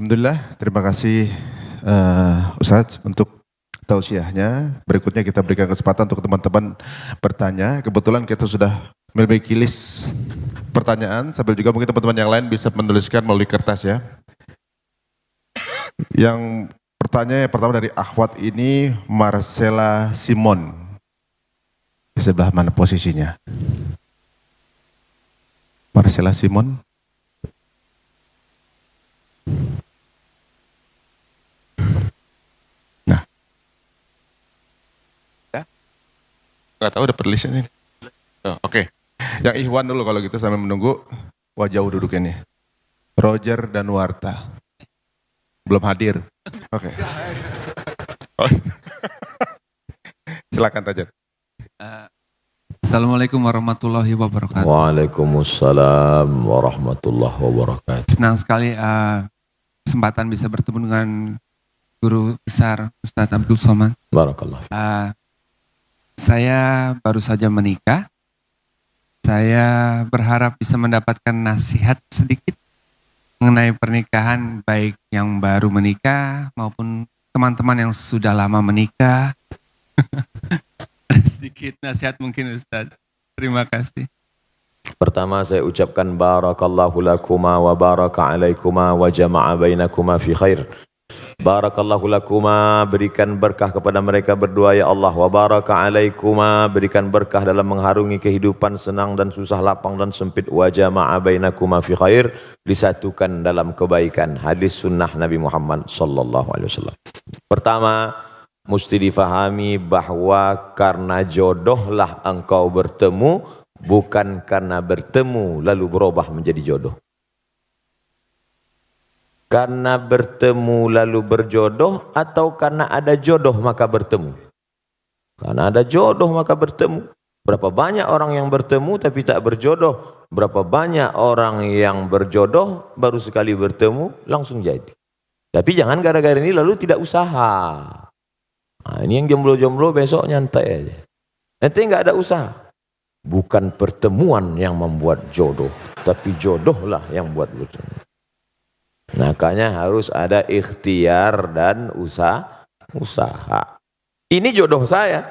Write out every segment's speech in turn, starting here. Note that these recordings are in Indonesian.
Alhamdulillah, terima kasih Ustadz untuk tausiahnya. Berikutnya kita berikan kesempatan untuk teman-teman bertanya. Kebetulan kita sudah memiliki list pertanyaan, sambil juga mungkin teman-teman yang lain bisa menuliskan melalui kertas ya. Yang pertanyaan yang pertama dari akhwat ini Marcella Simon. Di sebelah mana posisinya? Marcella Simon. Nah, ya? Nggak tahu dapat listnya ini. Oh, Oke. Yang Ikhwan dulu kalau gitu sambil menunggu. Wah jauh duduk ini. Roger dan Warta. Belum hadir. Oke. Silakan Roger. Assalamualaikum warahmatullahi wabarakatuh. Waalaikumsalam warahmatullahi wabarakatuh. Senang sekali kesempatan bisa bertemu dengan guru besar Ustadz Abdul Somad. Barakallah. Saya baru saja menikah. Saya berharap bisa mendapatkan nasihat sedikit mengenai pernikahan, baik yang baru menikah maupun teman-teman yang sudah lama menikah. Sedikit nasihat mungkin Ustadz. Terima kasih. Pertama saya ucapkan barakallahu lakuma wa baraka alaikuma wa jama'a bainakuma fi khair. Barakallahu lakuma, berikan berkah kepada mereka berdua ya Allah. Wa baraka alaikuma, berikan berkah dalam mengharungi kehidupan senang dan susah, lapang dan sempit. Wa jama'a bainakuma fi khair, disatukan dalam kebaikan. Hadis sunnah Nabi Muhammad sallallahu alaihi wasallam. Pertama, mesti difahami bahwa karena jodohlah engkau bertemu, bukan karena bertemu lalu berubah menjadi jodoh. Karena bertemu lalu berjodoh atau karena ada jodoh maka bertemu? Karena ada jodoh maka bertemu. Berapa banyak orang yang bertemu tapi tak berjodoh? Berapa banyak orang yang berjodoh baru sekali bertemu langsung jadi? Tapi jangan gara-gara ini lalu tidak usaha. Nah, ini yang jomblo-jomblo besok nyantai aja. Nanti nggak ada usaha. Bukan pertemuan yang membuat jodoh, tapi jodohlah yang buat bertemu. Makanya harus ada ikhtiar dan usaha. Ini jodoh saya,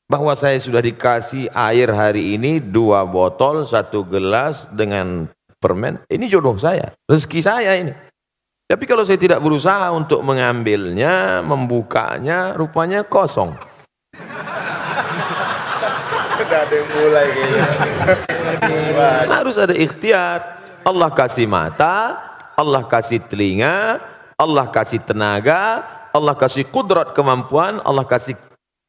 bahwa saya sudah dikasih air hari ini 2 botol, 1 gelas dengan permen. Ini jodoh saya, rezeki saya ini. Tapi kalau saya tidak berusaha untuk mengambilnya, membukanya, rupanya kosong. Udah ada yang mulai kayaknya. Harus ada ikhtiar. Allah kasih mata, Allah kasih telinga, Allah kasih tenaga, Allah kasih kudrat kemampuan, Allah kasih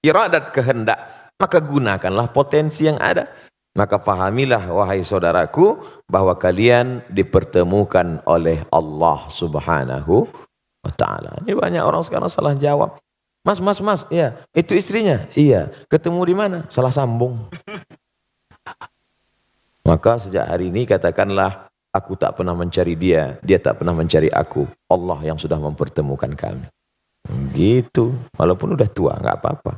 iradat kehendak. Maka gunakanlah potensi yang ada. Maka pahamilah wahai saudaraku bahwa kalian dipertemukan oleh Allah Subhanahu wa ta'ala. Ini banyak orang sekarang salah jawab. Mas, iya, itu istrinya? Iya. Ketemu di mana? Salah sambung. Maka sejak hari ini katakanlah, aku tak pernah mencari dia, dia tak pernah mencari aku. Allah yang sudah mempertemukan kami. Gitu. Walaupun udah tua, nggak apa-apa.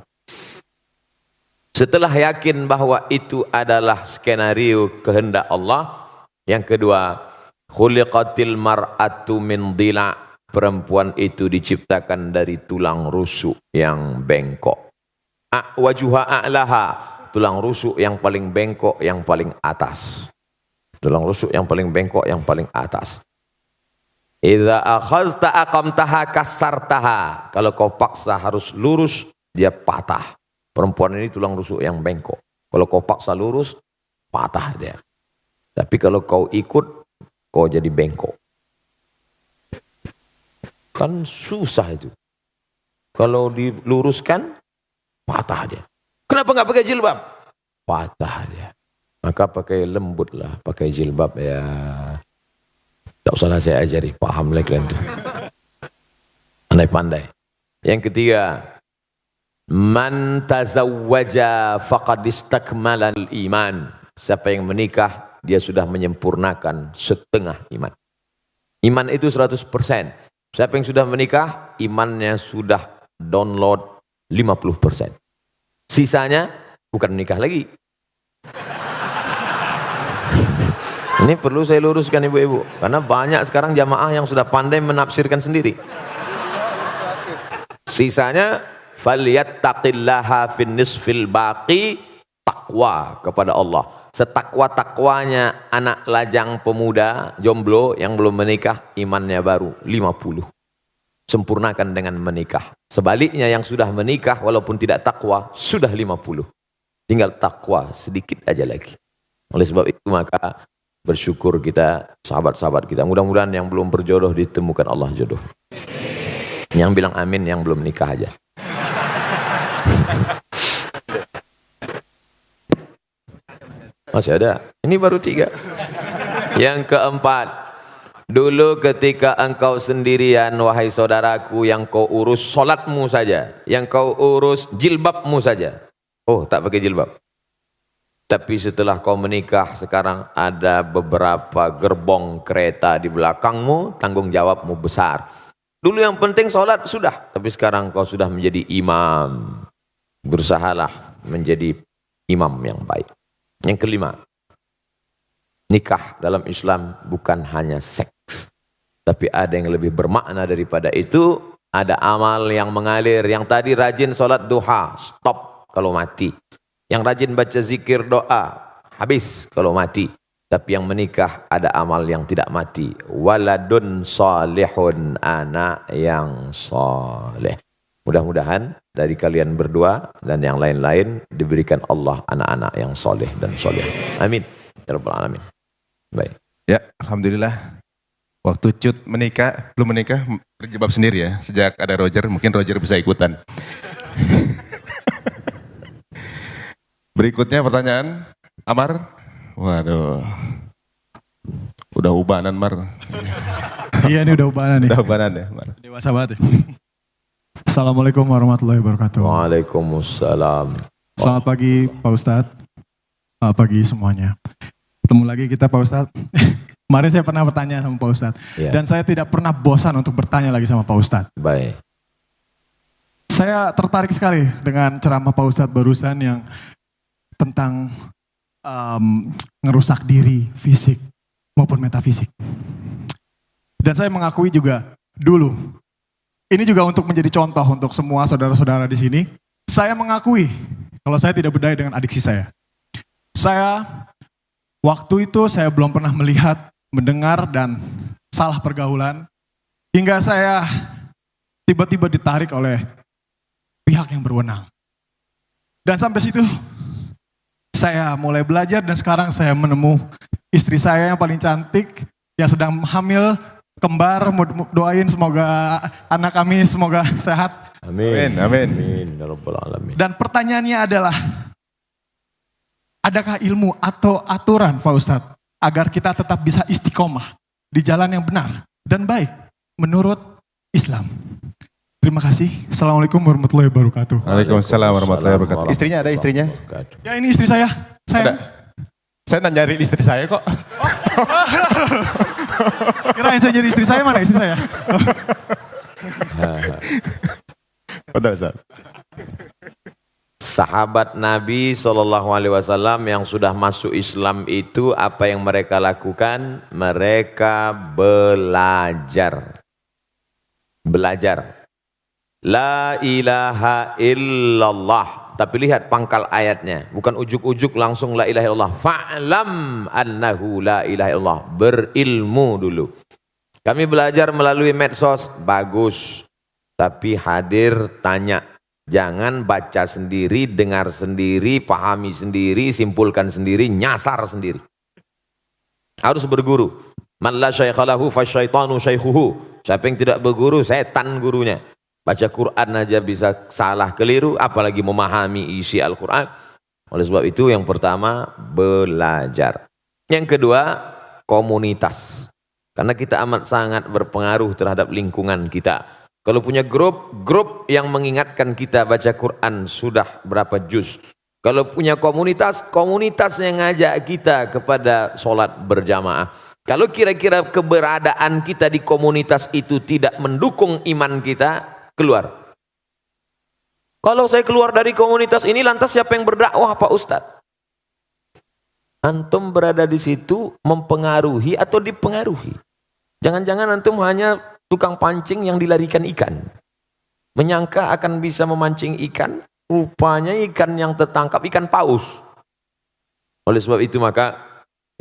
Setelah yakin bahwa itu adalah skenario kehendak Allah, yang kedua, khuliqatil mar'atu min dhila'. Perempuan itu diciptakan dari tulang rusuk yang bengkok. Wajuha a'laha, tulang rusuk yang paling bengkok, yang paling atas. Tulang rusuk yang paling bengkok, yang paling atas. Idza akhazta aqamtaha kasartaha. Kalau kau paksa harus lurus, dia patah. Perempuan ini tulang rusuk yang bengkok. Kalau kau paksa lurus, patah dia. Tapi kalau kau ikut, kau jadi bengkok. Kan susah itu. Kalau diluruskan, patah dia. Kenapa nggak pakai jilbab? Patah dia. Maka pakai lembut lah, pakai jilbab ya. Tak usahlah saya ajari, paham lah kalian tuh. Pandai-pandai. Yang ketiga, man tazawwaja faqad istakmala al-iman. Siapa yang menikah, dia sudah menyempurnakan setengah iman. Iman itu 100%. Siapa yang sudah menikah, imannya sudah download 50%. Sisanya bukan menikah lagi. Ini perlu saya luruskan ibu-ibu, karena banyak sekarang jamaah yang sudah pandai menafsirkan sendiri. Sisanya falyattaqillaha fin nisfil baqi, takwa kepada Allah. Setakwa-takwanya anak lajang pemuda jomblo yang belum menikah, imannya baru 50. Sempurnakan dengan menikah. Sebaliknya yang sudah menikah walaupun tidak takwa sudah 50. Tinggal takwa sedikit aja lagi. Oleh sebab itu maka bersyukur kita, sahabat-sahabat kita. Mudah-mudahan yang belum berjodoh ditemukan Allah jodoh. Yang bilang amin yang belum nikah aja. Masih ada. Ini baru 3. Yang keempat, dulu ketika engkau sendirian, wahai saudaraku, yang kau urus solatmu saja, yang kau urus jilbabmu saja. Oh, tak pakai jilbab. Tapi setelah kau menikah, sekarang ada beberapa gerbong kereta di belakangmu, tanggung jawabmu besar. Dulu yang penting solat sudah, tapi sekarang kau sudah menjadi imam. Berusahalah menjadi imam yang baik. Yang kelima, nikah dalam Islam bukan hanya seks, tapi ada yang lebih bermakna daripada itu. Ada amal yang mengalir. Yang tadi rajin solat duha, stop kalau mati. Yang rajin baca zikir doa, habis kalau mati. Tapi yang menikah ada amal yang tidak mati. Waladun salihun, anak yang soleh. Mudah-mudahan dari kalian berdua dan yang lain-lain diberikan Allah anak-anak yang soleh dan soleh. Amin. Ya Rabbal Alamin. Baik. Ya, alhamdulillah. Waktu Cut menikah, belum menikah, berjilbab sendiri ya. Sejak ada Roger, mungkin Roger bisa ikutan. Berikutnya pertanyaan, Amar. Waduh, udah ubanan Mar. Iya, ini udah ubanan nih. Udah ubanan ya Mar. Dewasa banget ya. Assalamualaikum warahmatullahi wabarakatuh. Waalaikumsalam. Selamat pagi Pak Ustadz. Selamat pagi semuanya. Ketemu lagi kita Pak Ustadz. Kemarin saya pernah bertanya sama Pak Ustadz. Ya. Dan saya tidak pernah bosan untuk bertanya lagi sama Pak Ustadz. Baik. Saya tertarik sekali dengan ceramah Pak Ustadz barusan yang tentang ngerusak diri fisik maupun metafisik. Dan saya mengakui juga dulu, ini juga untuk menjadi contoh untuk semua saudara-saudara di sini. Saya mengakui kalau saya tidak berdaya dengan adiksi saya. Waktu itu saya belum pernah melihat, mendengar, dan salah pergaulan. Hingga saya tiba-tiba ditarik oleh pihak yang berwenang. Dan sampai situ saya mulai belajar dan sekarang saya menemu istri saya yang paling cantik, yang sedang hamil, kembar, doain semoga anak kami semoga sehat. Amin. Amin. Amin. Ya Rabbal Alamin. Dan pertanyaannya adalah, adakah ilmu atau aturan Pak Ustadz agar kita tetap bisa istiqomah di jalan yang benar dan baik menurut Islam? Terima kasih. Assalamualaikum warahmatullahi wabarakatuh. Waalaikumsalam warahmatullahi wabarakatuh. Istrinya ada istrinya? Ya, ini istri saya. Ada. Saya nanyarin istri saya kok. Kirain saya jadi istri saya, mana istri saya? Betul, Ustaz. Sahabat Nabi SAW yang sudah masuk Islam itu apa yang mereka lakukan? Mereka belajar. Belajar. La ilaha illallah. Tapi lihat pangkal ayatnya. Bukan ujuk-ujuk langsung la ilaha illallah. Fa'lam annahu la ilaha illallah. Berilmu dulu. Kami belajar melalui medsos. Bagus. Tapi hadir tanya. Jangan baca sendiri, dengar sendiri, pahami sendiri, simpulkan sendiri, nyasar sendiri. Harus berguru. Man la syaikha lahu fasyaitanu syaikhuhu. Siapa yang tidak berguru, setan gurunya. Baca Quran aja bisa salah keliru, apalagi memahami isi Al-Quran. Oleh sebab itu yang pertama belajar. Yang kedua komunitas. Karena kita amat sangat berpengaruh terhadap lingkungan kita. Kalau punya grup yang mengingatkan kita baca Quran sudah berapa juz. Kalau punya komunitas yang ngajak kita kepada sholat berjamaah. Kalau kira-kira keberadaan kita di komunitas itu tidak mendukung iman kita, keluar. Kalau saya keluar dari komunitas ini, lantas siapa yang berdakwah Pak Ustadz? Antum berada di situ mempengaruhi atau dipengaruhi. Jangan-jangan antum hanya tukang pancing yang dilarikan ikan. Menyangka akan bisa memancing ikan, rupanya ikan yang tertangkap ikan paus. Oleh sebab itu maka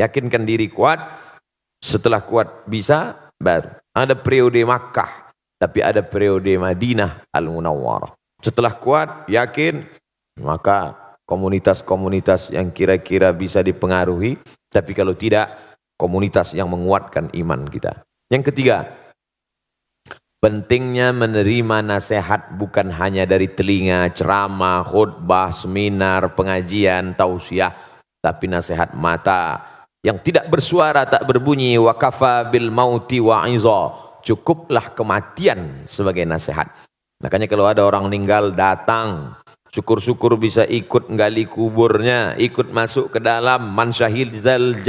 yakinkan diri kuat, setelah kuat bisa baru. Ada periode Makkah, tapi ada periode Madinah Al-Munawwarah. Setelah kuat, yakin, maka komunitas-komunitas yang kira-kira bisa dipengaruhi, tapi kalau tidak, komunitas yang menguatkan iman kita. Yang ketiga, pentingnya menerima nasihat bukan hanya dari telinga, ceramah, khutbah, seminar, pengajian, tausiah, tapi nasihat mata yang tidak bersuara, tak berbunyi. Wa kafa bil mauti wa'iza. Cukuplah kematian sebagai nasihat. Makanya kalau ada orang meninggal datang, syukur-syukur bisa ikut gali kuburnya, ikut masuk ke dalam. Man syahidal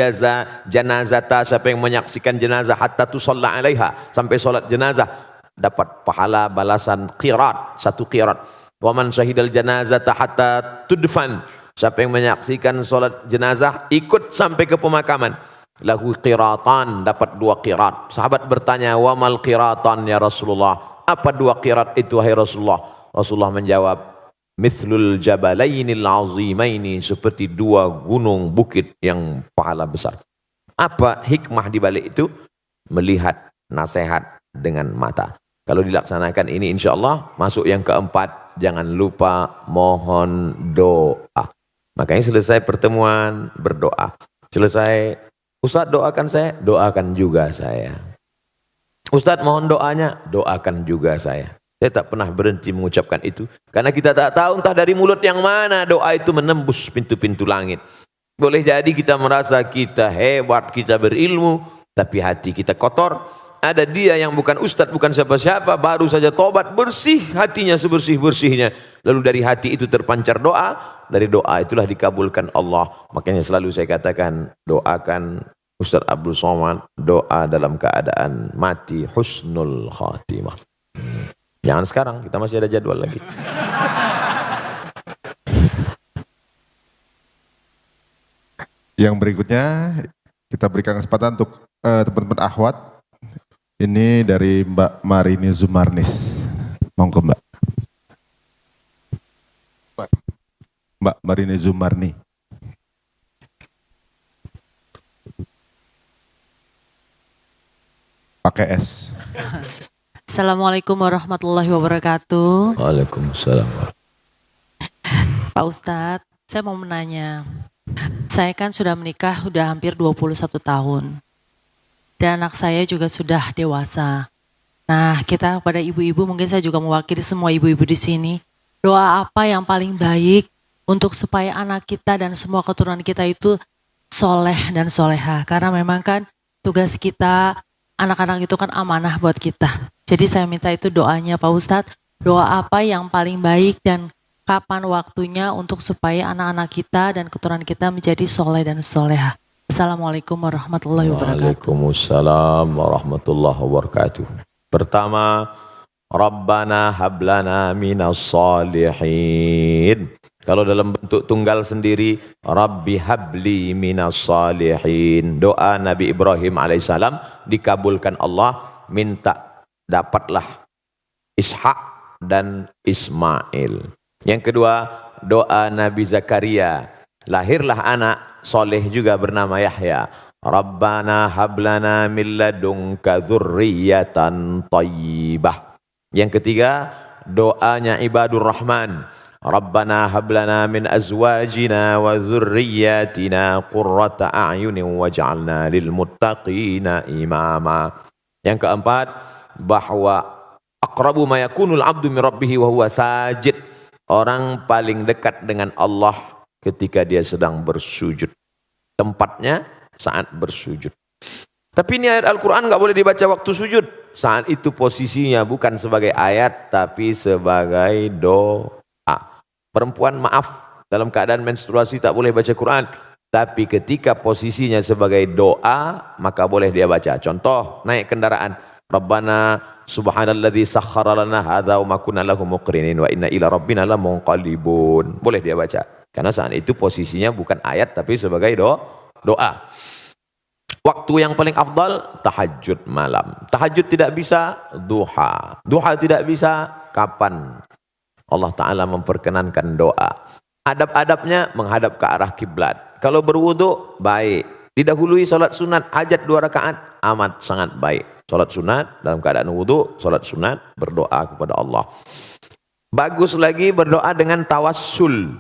janazata, siapa yang menyaksikan jenazah hatta tusalla alaiha, sampai solat jenazah, dapat pahala balasan qirat, 1 qirat. Wa man syahidal janazata hatta tudfan, siapa yang menyaksikan solat jenazah ikut sampai ke pemakaman, lahu qiratan, dapat 2 qirat. Sahabat bertanya, wa mal qiratan ya Rasulullah, apa 2 qirat itu wahai Rasulullah? Rasulullah menjawab, mithlul jabalainil azimaini, seperti 2 gunung bukit yang pahala besar. Apa hikmah di balik itu? Melihat nasihat dengan mata. Kalau dilaksanakan ini insya Allah masuk yang keempat, jangan lupa mohon doa. Makanya selesai pertemuan berdoa. Selesai, Ustaz doakan saya, doakan juga saya. Ustaz mohon doanya, doakan juga saya. Saya tak pernah berhenti mengucapkan itu. Karena kita tak tahu entah dari mulut yang mana doa itu menembus pintu-pintu langit. Boleh jadi kita merasa kita hebat, kita berilmu, tapi hati kita kotor. Ada dia yang bukan ustaz, bukan siapa-siapa, baru saja tobat, bersih hatinya sebersih-bersihnya. Lalu dari hati itu terpancar doa, dari doa itulah dikabulkan Allah. Makanya selalu saya katakan, doakan Ustaz Abdul Somad, doa dalam keadaan mati, husnul khatimah. Jangan sekarang, kita masih ada jadwal lagi. Yang berikutnya kita berikan kesempatan untuk teman-teman akhwat. Ini dari Mbak Marini Zumarnis. Monggo Mbak. Mbak Marini Zumarni. Pakai S. Assalamualaikum warahmatullahi wabarakatuh. Waalaikumsalam. Pak Ustadz, saya mau menanya. Saya kan sudah menikah udah hampir 21 tahun. Dan anak saya juga sudah dewasa. Nah, kita pada ibu-ibu, mungkin saya juga mewakili semua ibu-ibu di sini. Doa apa yang paling baik untuk supaya anak kita dan semua keturunan kita itu soleh dan soleha. Karena memang kan tugas kita, anak-anak itu kan amanah buat kita. Jadi saya minta itu doanya Pak Ustadz. Doa apa yang paling baik dan kapan waktunya untuk supaya anak-anak kita dan keturunan kita menjadi soleh dan soleha. Assalamualaikum warahmatullahi wabarakatuh. Waalaikumsalam warahmatullahi wabarakatuh. Pertama, Rabbana hablana minas salihin. Kalau dalam bentuk tunggal sendiri, Rabbi habli minas salihin. Doa Nabi Ibrahim alaihissalam dikabulkan Allah, minta dapatlah Ishak dan Ismail. Yang kedua, doa Nabi Zakaria, lahirlah anak soleh juga bernama Yahya. Rabbana hablana min ladunka dzurriyyatan thayyibah. Yang ketiga, doanya ibadur rahman. Rabbana hablana min azwajina wa dzurriyyatina qurrata a'yunin waj'alna lil muttaqina imama. Yang keempat, bahwa aqrabu ma yakunul 'abdu min rabbih wa huwa sajid. Orang paling dekat dengan Allah ketika dia sedang bersujud. Tempatnya saat bersujud. Tapi ini ayat Al-Quran nggak boleh dibaca waktu sujud. Saat itu posisinya bukan sebagai ayat, tapi sebagai doa. Perempuan maaf, dalam keadaan menstruasi tak boleh baca Quran. Tapi ketika posisinya sebagai doa, maka boleh dia baca. Contoh, naik kendaraan. Rabbana subhanalladzi sakhkhara lana hadza wa ma kunna lahu muqrinin wa inna ila rabbina lamunqalibun. Boleh dia baca. Karena saat itu posisinya bukan ayat tapi sebagai doa. Waktu yang paling afdal tahajud malam. Tahajud tidak bisa, duha. Duha tidak bisa, kapan Allah Ta'ala memperkenankan doa. Adab-adabnya menghadap ke arah kiblat. Kalau berwudu, baik. Didahului solat sunat, hajat 2 rakaat, amat sangat baik. Solat sunat dalam keadaan wudu, solat sunat berdoa kepada Allah. Bagus lagi berdoa dengan tawassul.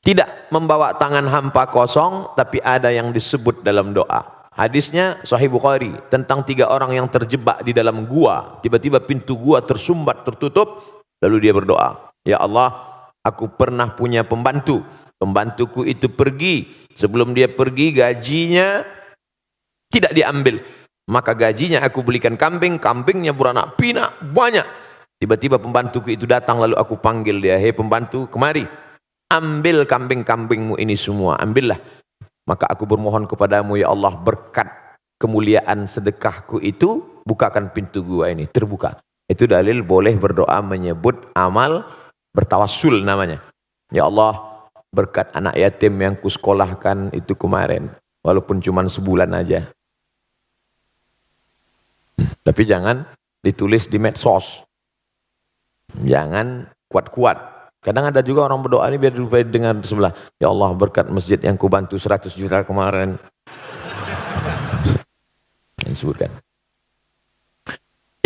Tidak membawa tangan hampa kosong, tapi ada yang disebut dalam doa. Hadisnya Sahih Bukhari tentang 3 orang yang terjebak di dalam gua. Tiba-tiba pintu gua tersumbat, tertutup. Lalu dia berdoa, ya Allah, aku pernah punya pembantu. Pembantuku itu pergi. Sebelum dia pergi, gajinya tidak diambil. Maka gajinya aku belikan kambing. Kambingnya beranak pinak banyak. Tiba-tiba pembantuku itu datang, lalu aku panggil dia, hei pembantu, kemari. Ambil kambing-kambingmu ini semua, ambillah. Maka aku bermohon kepadamu, ya Allah, berkat kemuliaan sedekahku itu, bukakan pintu gua ini, terbuka. Itu dalil boleh berdoa menyebut amal bertawassul namanya. Ya Allah, berkat anak yatim yang kusekolahkan itu kemarin, walaupun cuma sebulan aja. Tapi jangan ditulis di medsos. Jangan kuat-kuat. Kadang ada juga orang berdoa ini biar dengar sebelah. Ya Allah, berkat masjid yang kubantu 100 juta kemarin. Yang disebutkan.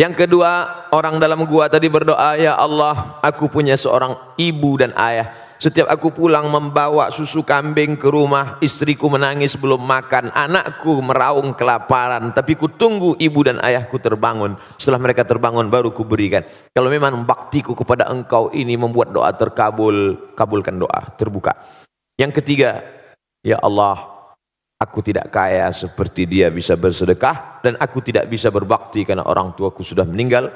Yang kedua, orang dalam gua tadi berdoa, ya Allah, aku punya seorang ibu dan ayah. Setiap aku pulang membawa susu kambing ke rumah, istriku menangis belum makan, anakku meraung kelaparan, tapi ku tunggu ibu dan ayahku terbangun. Setelah mereka terbangun baru ku berikan. Kalau memang baktiku kepada engkau ini membuat doa terkabul, kabulkan doa, terbuka. Yang ketiga, ya Allah, aku tidak kaya seperti dia bisa bersedekah, dan aku tidak bisa berbakti karena orang tuaku sudah meninggal.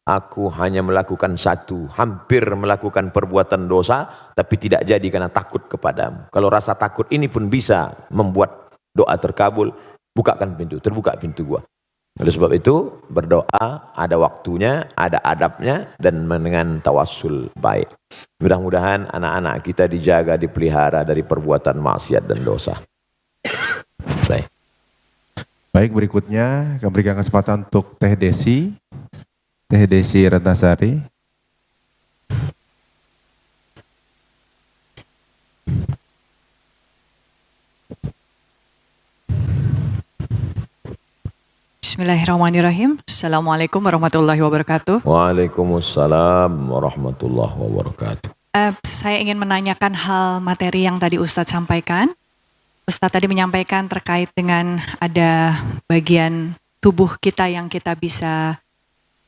Aku hanya melakukan satu, hampir melakukan perbuatan dosa, tapi tidak jadi karena takut kepadamu. Kalau rasa takut ini pun bisa membuat doa terkabul, bukakan pintu, terbuka pintu gua. Oleh sebab itu, berdoa ada waktunya, ada adabnya, dan dengan tawassul baik. Mudah-mudahan anak-anak kita dijaga, dipelihara dari perbuatan maksiat dan dosa. Baik. Baik, berikutnya kami berikan kesempatan untuk Teh Desi. Teh Desi Ratnasari. Bismillahirrahmanirrahim. Assalamualaikum warahmatullahi wabarakatuh. Waalaikumsalam warahmatullahi wabarakatuh. Saya ingin menanyakan hal materi yang tadi Ustadz sampaikan. Ustadz tadi menyampaikan terkait dengan ada bagian tubuh kita yang kita bisa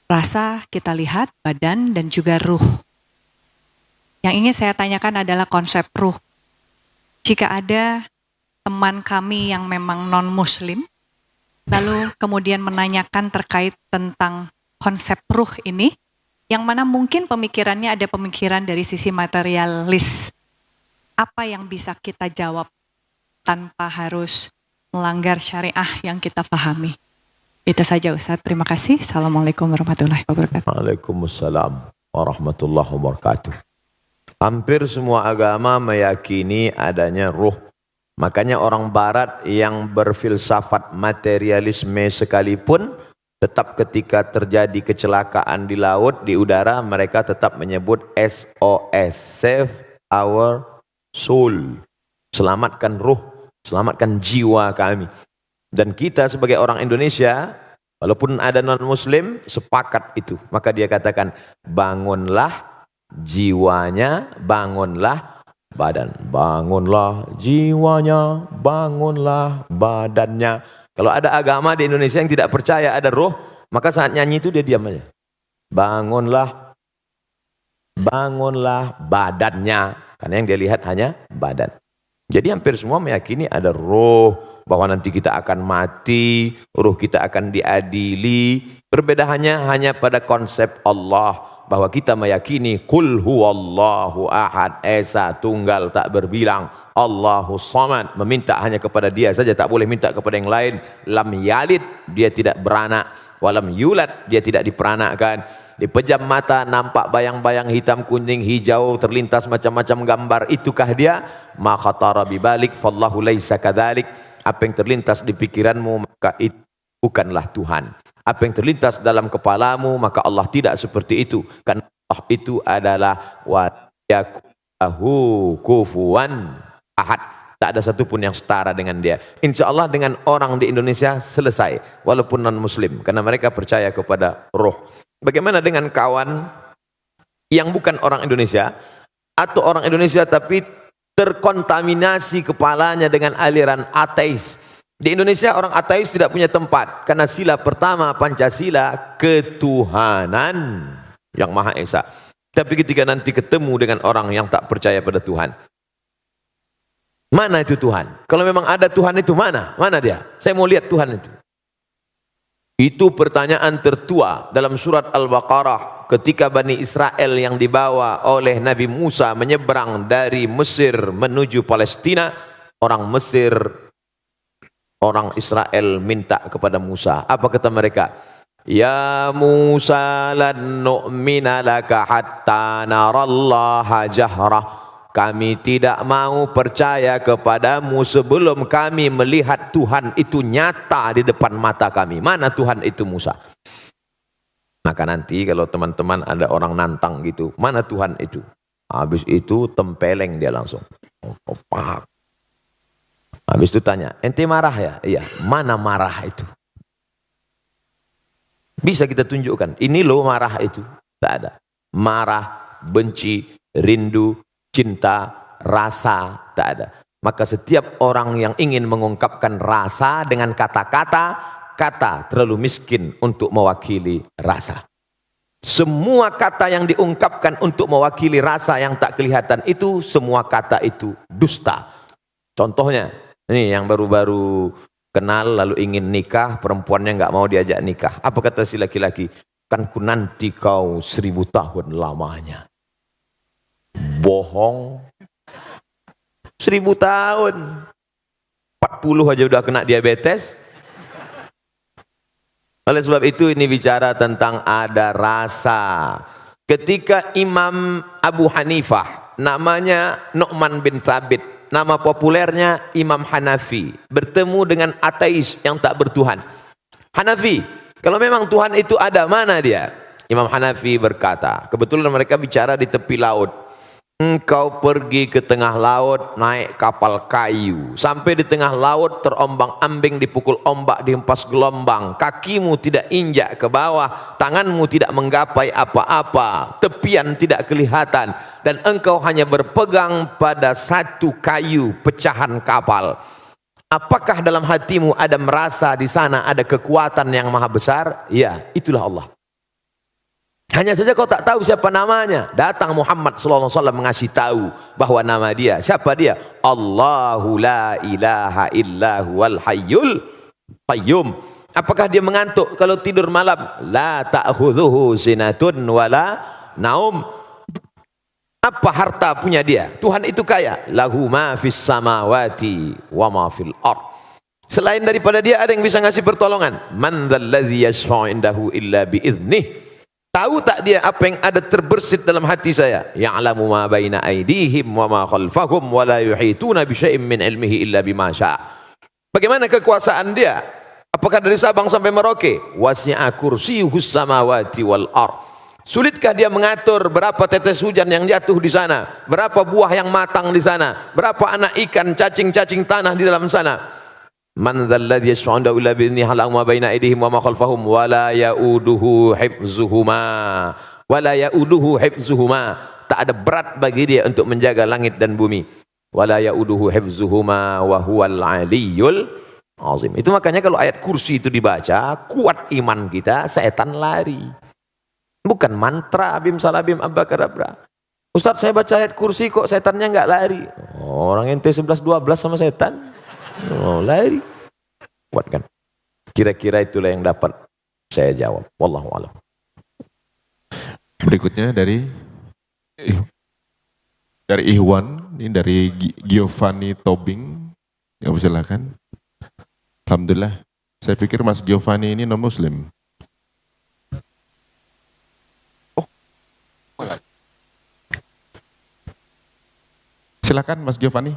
rasa, kita lihat, badan, dan juga ruh. Yang ingin saya tanyakan adalah konsep ruh. Jika ada teman kami yang memang non-muslim, lalu kemudian menanyakan terkait tentang konsep ruh ini, yang mana mungkin pemikirannya ada pemikiran dari sisi materialis. Apa yang bisa kita jawab tanpa harus melanggar syariah yang kita pahami? Itu saja Ustadz, terima kasih. Assalamualaikum warahmatullahi wabarakatuh. Waalaikumsalam warahmatullahi wabarakatuh. Hampir semua agama meyakini adanya ruh. Makanya orang barat yang berfilsafat materialisme sekalipun, tetap ketika terjadi kecelakaan di laut, di udara, mereka tetap menyebut SOS, save our soul. Selamatkan ruh, selamatkan jiwa kami. Dan kita sebagai orang Indonesia, walaupun ada non-muslim, sepakat itu. Maka dia katakan, bangunlah jiwanya, bangunlah badan. Bangunlah jiwanya, bangunlah badannya. Kalau ada agama di Indonesia yang tidak percaya ada roh, maka saat nyanyi itu dia diam aja. Bangunlah, bangunlah badannya. Karena yang dia lihat hanya badan. Jadi hampir semua meyakini ada roh, bahwa nanti kita akan mati, ruh kita akan diadili. Perbedaannya hanya pada konsep Allah, bahwa kita meyakini qul huwallahu ahad, esa tunggal tak berbilang, Allahu samad, meminta hanya kepada dia saja, tak boleh minta kepada yang lain. Lam yalid, dia tidak beranak, walam yulad, dia tidak diperanakkan. dipejam mata, nampak bayang-bayang hitam, kuning, hijau, terlintas macam-macam gambar. Itukah dia? Ma khatara bibalik fallahu laisa kadzalik. Apa yang terlintas di pikiranmu maka itu bukanlah Tuhan. Apa yang terlintas dalam kepalamu maka Allah tidak seperti itu. Karena Allah itu adalah wa yakulahu kufuwan ahad. Tak ada satupun yang setara dengan dia. Insya Allah dengan orang di Indonesia selesai, walaupun non muslim, karena mereka percaya kepada roh. Bagaimana dengan kawan yang bukan orang Indonesia, atau orang Indonesia tapi terkontaminasi kepalanya dengan aliran ateis? Di Indonesia orang ateis tidak punya tempat, karena sila pertama Pancasila ketuhanan yang Maha Esa. Tapi ketika nanti ketemu dengan orang yang tak percaya pada Tuhan, mana itu Tuhan? Kalau memang ada Tuhan itu mana? Mana dia? Saya mau lihat Tuhan itu. Itu pertanyaan tertua dalam surat Al-Baqarah ketika Bani Israel yang dibawa oleh Nabi Musa menyeberang dari Mesir menuju Palestina. Orang Mesir, orang Israel minta kepada Musa. Apa kata mereka? Ya Musa lan nu'mina laka hatta narallaha jahrah. Kami tidak mau percaya kepadamu sebelum kami melihat Tuhan itu nyata di depan mata kami. Mana Tuhan itu Musa? Maka nanti kalau teman-teman ada orang nantang gitu, mana Tuhan itu? Habis itu tempeleng dia langsung. Oh, paham. Habis itu tanya, ente marah ya? Iya, mana marah itu? Bisa kita tunjukkan, ini loh marah itu. Tak ada. Marah, benci, rindu, cinta, rasa, tak ada. Maka setiap orang yang ingin mengungkapkan rasa dengan kata-kata, kata terlalu miskin untuk mewakili rasa. Semua kata yang diungkapkan untuk mewakili rasa yang tak kelihatan itu, semua kata itu dusta. Contohnya, ini yang baru-baru kenal lalu ingin nikah, perempuannya nggak mau diajak nikah. Apa kata si laki-laki? Kan ku nanti kau 1000 tahun lamanya. Bohong. 1000 tahun. 40 aja udah kena diabetes. Oleh sebab itu ini bicara tentang ada rasa. Ketika Imam Abu Hanifah, namanya Nu'man bin Thabit, nama populernya Imam Hanafi, bertemu dengan ateis yang tak bertuhan. Hanafi, kalau memang Tuhan itu ada, mana dia? Imam Hanafi berkata, kebetulan mereka bicara di tepi laut. Engkau pergi ke tengah laut naik kapal kayu, sampai di tengah laut terombang-ambing, dipukul ombak, dihempas gelombang, kakimu tidak injak ke bawah, tanganmu tidak menggapai apa-apa, tepian tidak kelihatan, dan engkau hanya berpegang pada satu kayu pecahan kapal. Apakah dalam hatimu ada merasa di sana ada kekuatan yang maha besar? Ya, itulah Allah. Hanya saja kau tak tahu siapa namanya. Datang Muhammad sallallahu alaihi wasallam mengasih tahu bahwa nama dia. Siapa dia? Allahu la ilaha illa huwal hayyul qayyum. Apakah dia mengantuk kalau tidur malam? La ta'khudhuhu sinatun wala naum. Apa harta punya dia? Tuhan itu kaya. Lahu ma fis samawati wa ma fil ard. Selain daripada dia ada yang bisa ngasih pertolongan? Man dzalladzi yashfa'u indahu illa bi idznih. Tahu tak dia apa yang ada terbersit dalam hati saya? Ya'lamu ma baina aydihim wa ma khalfahum wa la yuhituna bi syai'in min ilmihi illa bima syaa'. Bagaimana kekuasaan dia? Apakah dari Sabang sampai Merauke? Wasi'a kursiyyuhus samawati wal ard. Sulitkah dia mengatur berapa tetes hujan yang jatuh di sana? Berapa buah yang matang di sana? Berapa anak ikan, cacing-cacing tanah di dalam sana? Man dzalladzi yashfa'u illa bi'idznihi ya'lamu ma baina aydihim wa ma khalfahum wa la ya'uduhu hifdzuhuma. Tak ada berat bagi dia untuk menjaga langit dan bumi. Wa la ya'uduhu hifdzuhuma wa huwal 'aliyyul 'azim. Itu makanya kalau ayat kursi itu dibaca, kuat iman kita, setan lari. Bukan mantra abim salabim abakadabra. Ustaz, saya baca ayat kursi kok setannya enggak lari. Orang ente 11 12 sama setan. Oh, lari. Kuat kan? Kira-kira itulah yang dapat saya jawab. Wallahu a'lam. Berikutnya dari Ihwan, ini dari Giovanni Tobing. Ya, silakan. Alhamdulillah. Saya pikir Mas Giovanni ini non muslim. Silakan Mas Giovanni.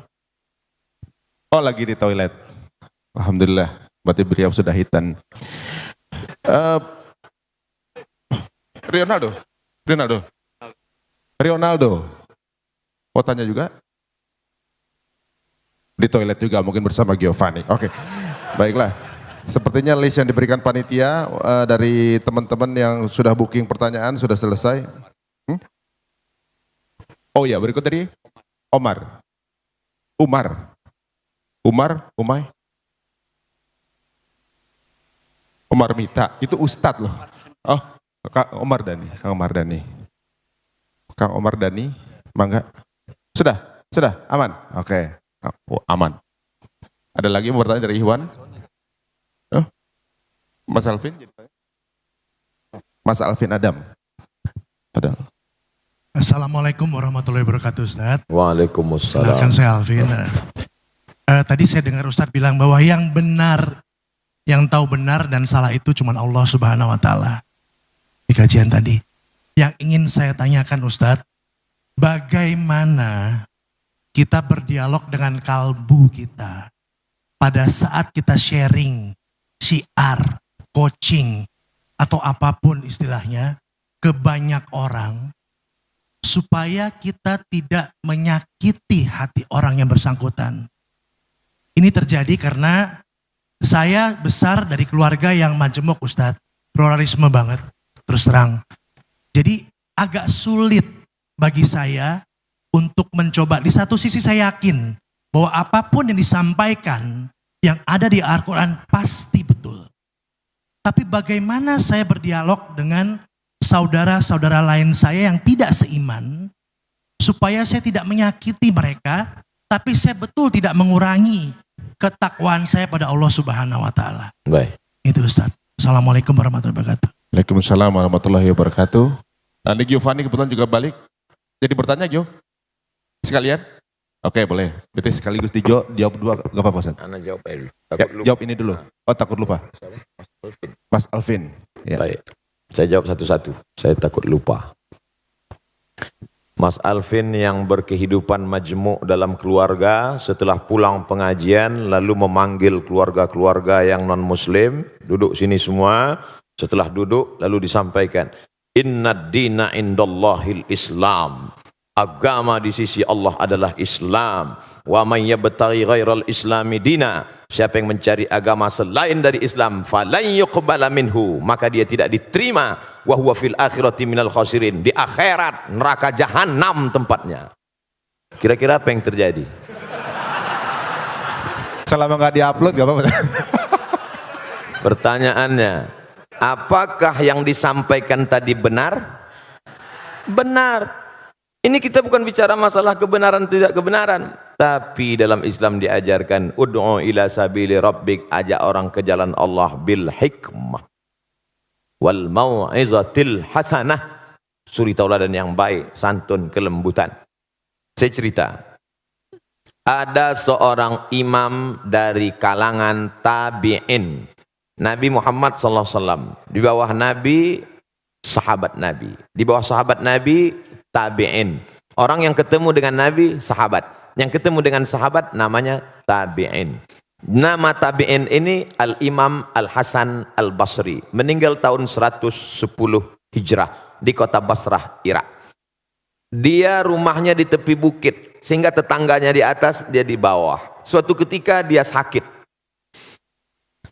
Oh, lagi di toilet. Alhamdulillah, berarti beliau sudah hitan. Ronaldo. Mau tanya juga? Di toilet juga mungkin bersama Giovanni. Oke, baiklah. Sepertinya list yang diberikan panitia dari teman-teman yang sudah booking pertanyaan sudah selesai. Oh ya, berikut dari Omar Mita, itu Ustadz loh. Oh, Kang Omar Dani, mangga. Sudah, aman. Oke, oh, aman. Ada lagi mau bertanya dari Iwan? Oh, Mas Alvin Adam. Padahal. Assalamualaikum warahmatullahi wabarakatuh, Ustaz. Waalaikumsalam. Kenalkan saya Alvin. Tadi saya dengar Ustaz bilang bahwa yang benar, yang tahu benar dan salah itu cuma Allah Subhanahu wa Ta'ala. Di kajian tadi. Yang ingin saya tanyakan Ustaz, bagaimana kita berdialog dengan kalbu kita pada saat kita sharing, syiar, coaching, atau apapun istilahnya ke banyak orang, supaya kita tidak menyakiti hati orang yang bersangkutan. Ini terjadi karena saya besar dari keluarga yang majemuk Ustadz, pluralisme banget, terus terang. Jadi agak sulit bagi saya untuk mencoba. Di satu sisi saya yakin bahwa apapun yang disampaikan yang ada di Al-Quran pasti betul. Tapi bagaimana saya berdialog dengan saudara-saudara lain saya yang tidak seiman, supaya saya tidak menyakiti mereka, tapi saya betul tidak mengurangi ketakwaan saya pada Allah Subhanahu wa Ta'ala. Baik. Itu Ustaz. Assalamualaikum warahmatullahi wabarakatuh. Waalaikumsalam warahmatullahi wabarakatuh. Nanti Giovanni kebetulan juga balik. Jadi bertanya Gio? Sekalian? Oke, boleh. Berarti sekaligus dijawab dua, gak apa-apa Ustaz. Ana jawab dulu. Ya, jawab ini dulu. Oh, takut lupa. Mas Alvin. Ya. Baik. Saya jawab satu-satu. Saya takut lupa. Mas Alvin yang berkehidupan majmuk dalam keluarga, setelah pulang pengajian lalu memanggil keluarga-keluarga yang non-muslim, duduk sini semua. Setelah duduk lalu disampaikan, Inna dina indallahil Islam. Agama di sisi Allah adalah Islam. Wa man yabtaghi ghairal islami dina. Siapa yang mencari agama selain dari Islam, falan yuqbala minhu, maka dia tidak diterima. Wa huwa fil akhirati minal khasirin. Di akhirat neraka jahanam tempatnya. Kira-kira apa yang terjadi? Selama nggak diupload gak apa-apa. Pertanyaannya, apakah yang disampaikan tadi benar? Benar. Ini kita bukan bicara masalah kebenaran tidak kebenaran, tapi dalam Islam diajarkan ud'u ila sabili rabbik, ajak orang ke jalan Allah bil hikmah wal mau'izatil hasanah, suri tauladan yang baik, santun, kelembutan. Saya cerita, ada seorang imam dari kalangan tabi'in, Nabi Muhammad SAW, di bawah Nabi sahabat Nabi, di bawah sahabat Nabi tabi'in. Orang yang ketemu dengan Nabi sahabat, yang ketemu dengan sahabat namanya tabi'in. Nama tabi'in ini Al-Imam Al-Hasan Al-Basri, meninggal tahun 110 Hijrah di kota Basrah, Irak. Dia rumahnya di tepi bukit sehingga tetangganya di atas, dia di bawah. Suatu ketika dia sakit,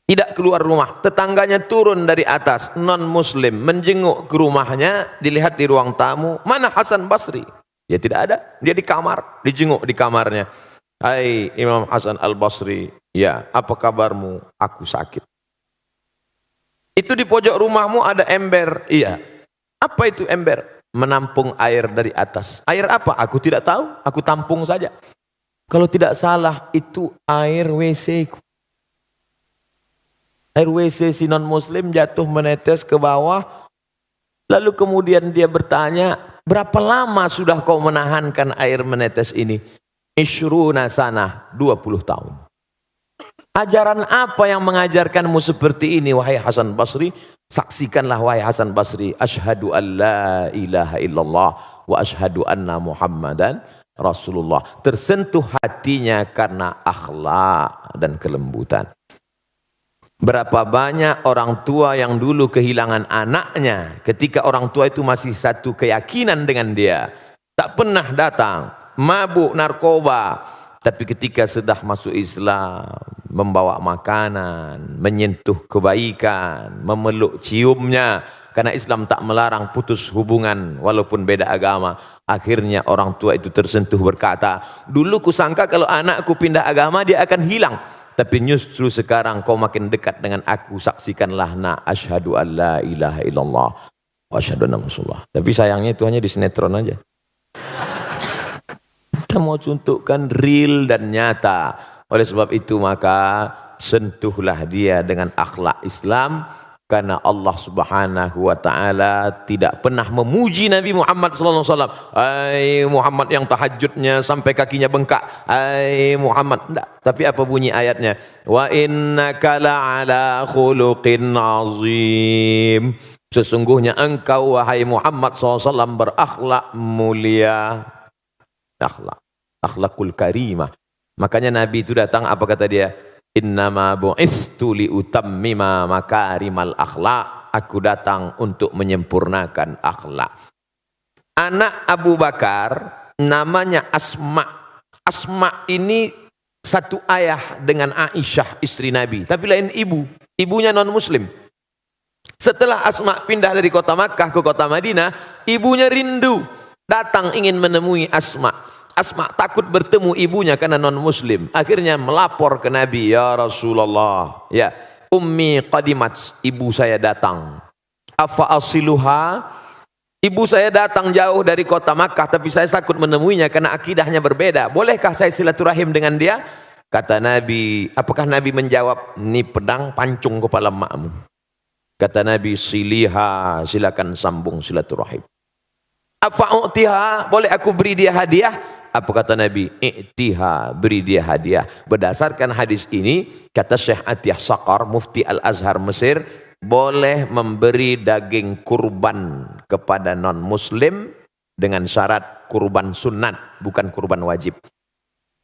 tidak keluar rumah, tetangganya turun dari atas, non muslim, menjenguk ke rumahnya, dilihat di ruang tamu, mana Hasan Basri? Ya tidak ada, dia di kamar, dijenguk di kamarnya. Hai Imam Hasan Al-Basri, ya apa kabarmu? Aku sakit. Itu di pojok rumahmu ada ember, iya. Apa itu ember? Menampung air dari atas. Air apa? Aku tidak tahu, aku tampung saja. Kalau tidak salah itu air WC ku. Air WC si non-muslim jatuh menetes ke bawah. Lalu kemudian dia bertanya, berapa lama sudah kau menahankan air menetes ini? Ishruna sanah, 20 tahun. Ajaran apa yang mengajarkanmu seperti ini, wahai Hasan Basri? Saksikanlah wahai Hasan Basri, asyhadu an la ilaha illallah wa asyhadu anna Muhammadan Rasulullah. Tersentuh hatinya karena akhlak dan kelembutan. Berapa banyak orang tua yang dulu kehilangan anaknya ketika orang tua itu masih satu keyakinan dengan dia. Tak pernah datang, mabuk narkoba. Tapi ketika sudah masuk Islam, membawa makanan, menyentuh kebaikan, memeluk ciumnya. Karena Islam tak melarang putus hubungan walaupun beda agama. Akhirnya orang tua itu tersentuh berkata, dulu kusangka kalau anakku pindah agama dia akan hilang. Tapi justru sekarang kau makin dekat dengan aku, saksikanlah nak, asyhadu an la ilaha illallah wa asyhadu anna Rasulullah. Tapi sayangnya itu hanya di sinetron aja. Kita mau tunjukkan real dan nyata. Oleh sebab itu maka sentuhlah dia dengan akhlak Islam. Karena Allah Subhanahu wa taala tidak pernah memuji Nabi Muhammad sallallahu alaihi wasallam. Ai Muhammad yang tahajudnya sampai kakinya bengkak. Ai Muhammad. Enggak. Tapi apa bunyi ayatnya? Wa innaka la'ala khuluqin azim. Sesungguhnya engkau wahai Muhammad sallallahu alaihi wasallam berakhlak mulia. Akhlakul karimah. Makanya Nabi itu datang apa kata dia? Innama bu'istu liutammima makarimal akhlak. Aku datang untuk menyempurnakan akhlak. Anak Abu Bakar namanya Asma. Asma ini satu ayah dengan Aisyah istri Nabi, tapi lain ibu. Ibunya non muslim. Setelah Asma pindah dari kota Makkah ke kota Madinah, ibunya rindu datang ingin menemui Asma. Asma takut bertemu ibunya karena non muslim. Akhirnya melapor ke Nabi, ya Rasulullah, ya ummi qadimat, ibu saya datang. Afa asiluha, ibu saya datang jauh dari kota Makkah tapi saya takut menemuinya karena akidahnya berbeda. Bolehkah saya silaturahim dengan dia? Kata Nabi, apakah Nabi menjawab, ini pedang pancung kepala makmu. Kata Nabi, siliha, silakan sambung silaturahim. Afa u'tiha, boleh aku beri dia hadiah? Apa kata Nabi? I'tiha, beri dia hadiah. Berdasarkan hadis ini, kata Syekh Atiyah Saqar, Mufti Al-Azhar Mesir, boleh memberi daging kurban kepada non-muslim dengan syarat kurban sunat, bukan kurban wajib.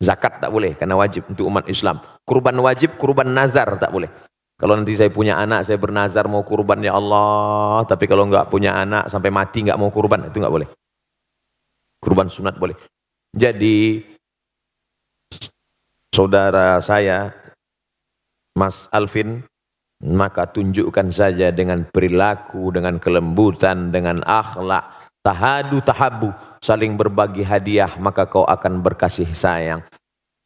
Zakat tak boleh, karena wajib untuk umat Islam. Kurban wajib, kurban nazar tak boleh. Kalau nanti saya punya anak, saya bernazar mau kurban ya Allah, tapi kalau enggak punya anak, sampai mati enggak mau kurban, itu enggak boleh. Kurban sunat boleh. Jadi saudara saya Mas Alvin, maka tunjukkan saja dengan perilaku, dengan kelembutan, dengan akhlak, tahadu tahabu, saling berbagi hadiah, maka kau akan berkasih sayang.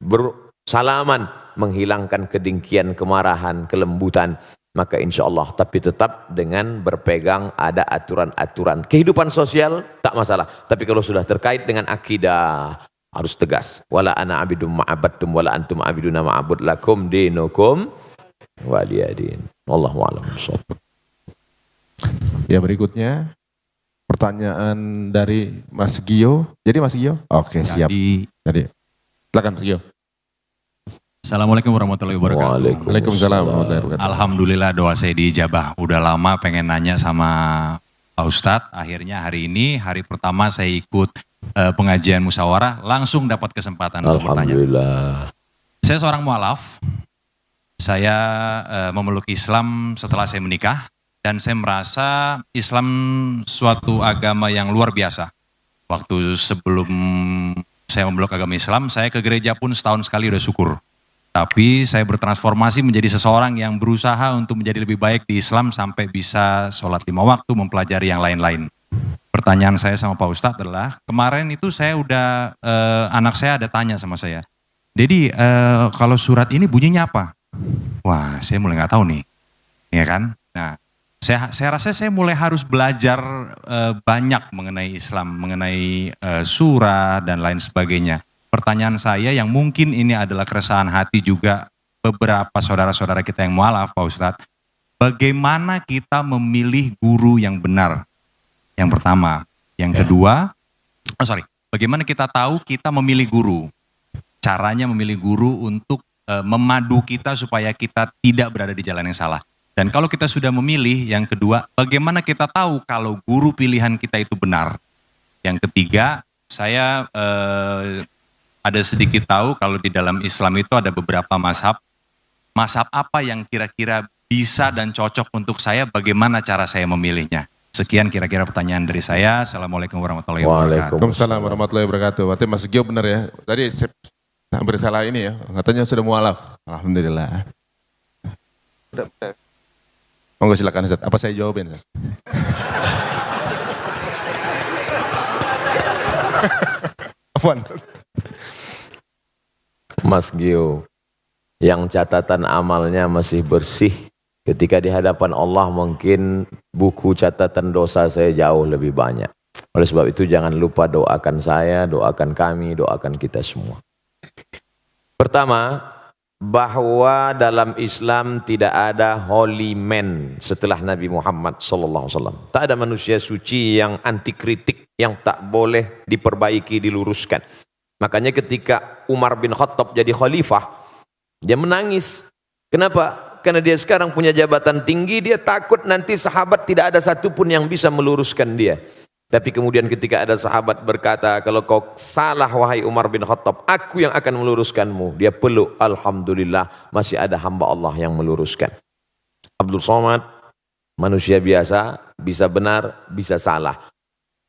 Bersalaman, menghilangkan kedengkian, kemarahan, kelembutan, maka insya Allah, tapi tetap dengan berpegang ada aturan-aturan. Kehidupan sosial tak masalah, tapi kalau sudah terkait dengan akidah harus tegas. Wala ana abidum ma'abadtum wala antum abiduna ma'abud lakum dinukum waliyadin. Wallahu a'lam. Ya, berikutnya pertanyaan dari Mas Gio. Jadi Mas Gio? Oke, siap. Jadi silakan Mas Gio. Assalamualaikum warahmatullahi wabarakatuh. Waalaikumsalam warahmatullahi wabarakatuh. Alhamdulillah doa saya diijabah. Udah lama pengen nanya sama Pak Ustadz. Akhirnya hari ini, hari pertama saya ikut pengajian musyawarah, langsung dapat kesempatan untuk bertanya. Alhamdulillah. Saya seorang mualaf. Saya memeluk Islam setelah saya menikah. Dan saya merasa Islam suatu agama yang luar biasa. Waktu sebelum saya memeluk agama Islam, saya ke gereja pun setahun sekali udah syukur. Tapi saya bertransformasi menjadi seseorang yang berusaha untuk menjadi lebih baik di Islam sampai bisa sholat 5 waktu, mempelajari yang lain-lain. Pertanyaan saya sama Pak Ustadz adalah, kemarin itu saya udah, anak saya ada tanya sama saya, Dedi kalau surat ini bunyinya apa? Wah, saya mulai nggak tahu nih, ya kan? Nah, saya rasa saya mulai harus belajar banyak mengenai Islam, mengenai surah dan lain sebagainya. Pertanyaan saya yang mungkin ini adalah keresahan hati juga beberapa saudara-saudara kita yang mualaf, Pak Ustadz. Bagaimana kita memilih guru yang benar? Yang pertama. Yang kedua, bagaimana kita tahu kita memilih guru? Caranya memilih guru untuk memadu kita supaya kita tidak berada di jalan yang salah. Dan kalau kita sudah memilih, yang kedua, bagaimana kita tahu kalau guru pilihan kita itu benar? Yang ketiga, Saya ada sedikit tahu kalau di dalam Islam itu ada beberapa mazhab. Mazhab apa yang kira-kira bisa dan cocok untuk saya, bagaimana cara saya memilihnya? Sekian kira-kira pertanyaan dari saya. Assalamualaikum warahmatullahi wabarakatuh. Waalaikumsalam warahmatullahi wabarakatuh. Berarti Mas Gio benar ya. Tadi saya hampir salah ini ya. Katanya sudah mualaf. Alhamdulillah. Monggo silakan Ustaz. Apa saya jawabin Ustaz? Afwan. Mas Gio, yang catatan amalnya masih bersih, ketika di hadapan Allah mungkin buku catatan dosa saya jauh lebih banyak. Oleh sebab itu jangan lupa doakan saya, doakan kami, doakan kita semua. Pertama, bahwa dalam Islam tidak ada holy man setelah Nabi Muhammad SAW. Tak ada manusia suci yang anti kritik, yang tak boleh diperbaiki, diluruskan. Makanya ketika Umar bin Khattab jadi khalifah, dia menangis. Kenapa? Karena dia sekarang punya jabatan tinggi, dia takut nanti sahabat tidak ada satupun yang bisa meluruskan dia. Tapi kemudian ketika ada sahabat berkata, kalau kau salah wahai Umar bin Khattab, aku yang akan meluruskanmu. Dia peluk, alhamdulillah masih ada hamba Allah yang meluruskan. Abdul Somad, manusia biasa, bisa benar, bisa salah.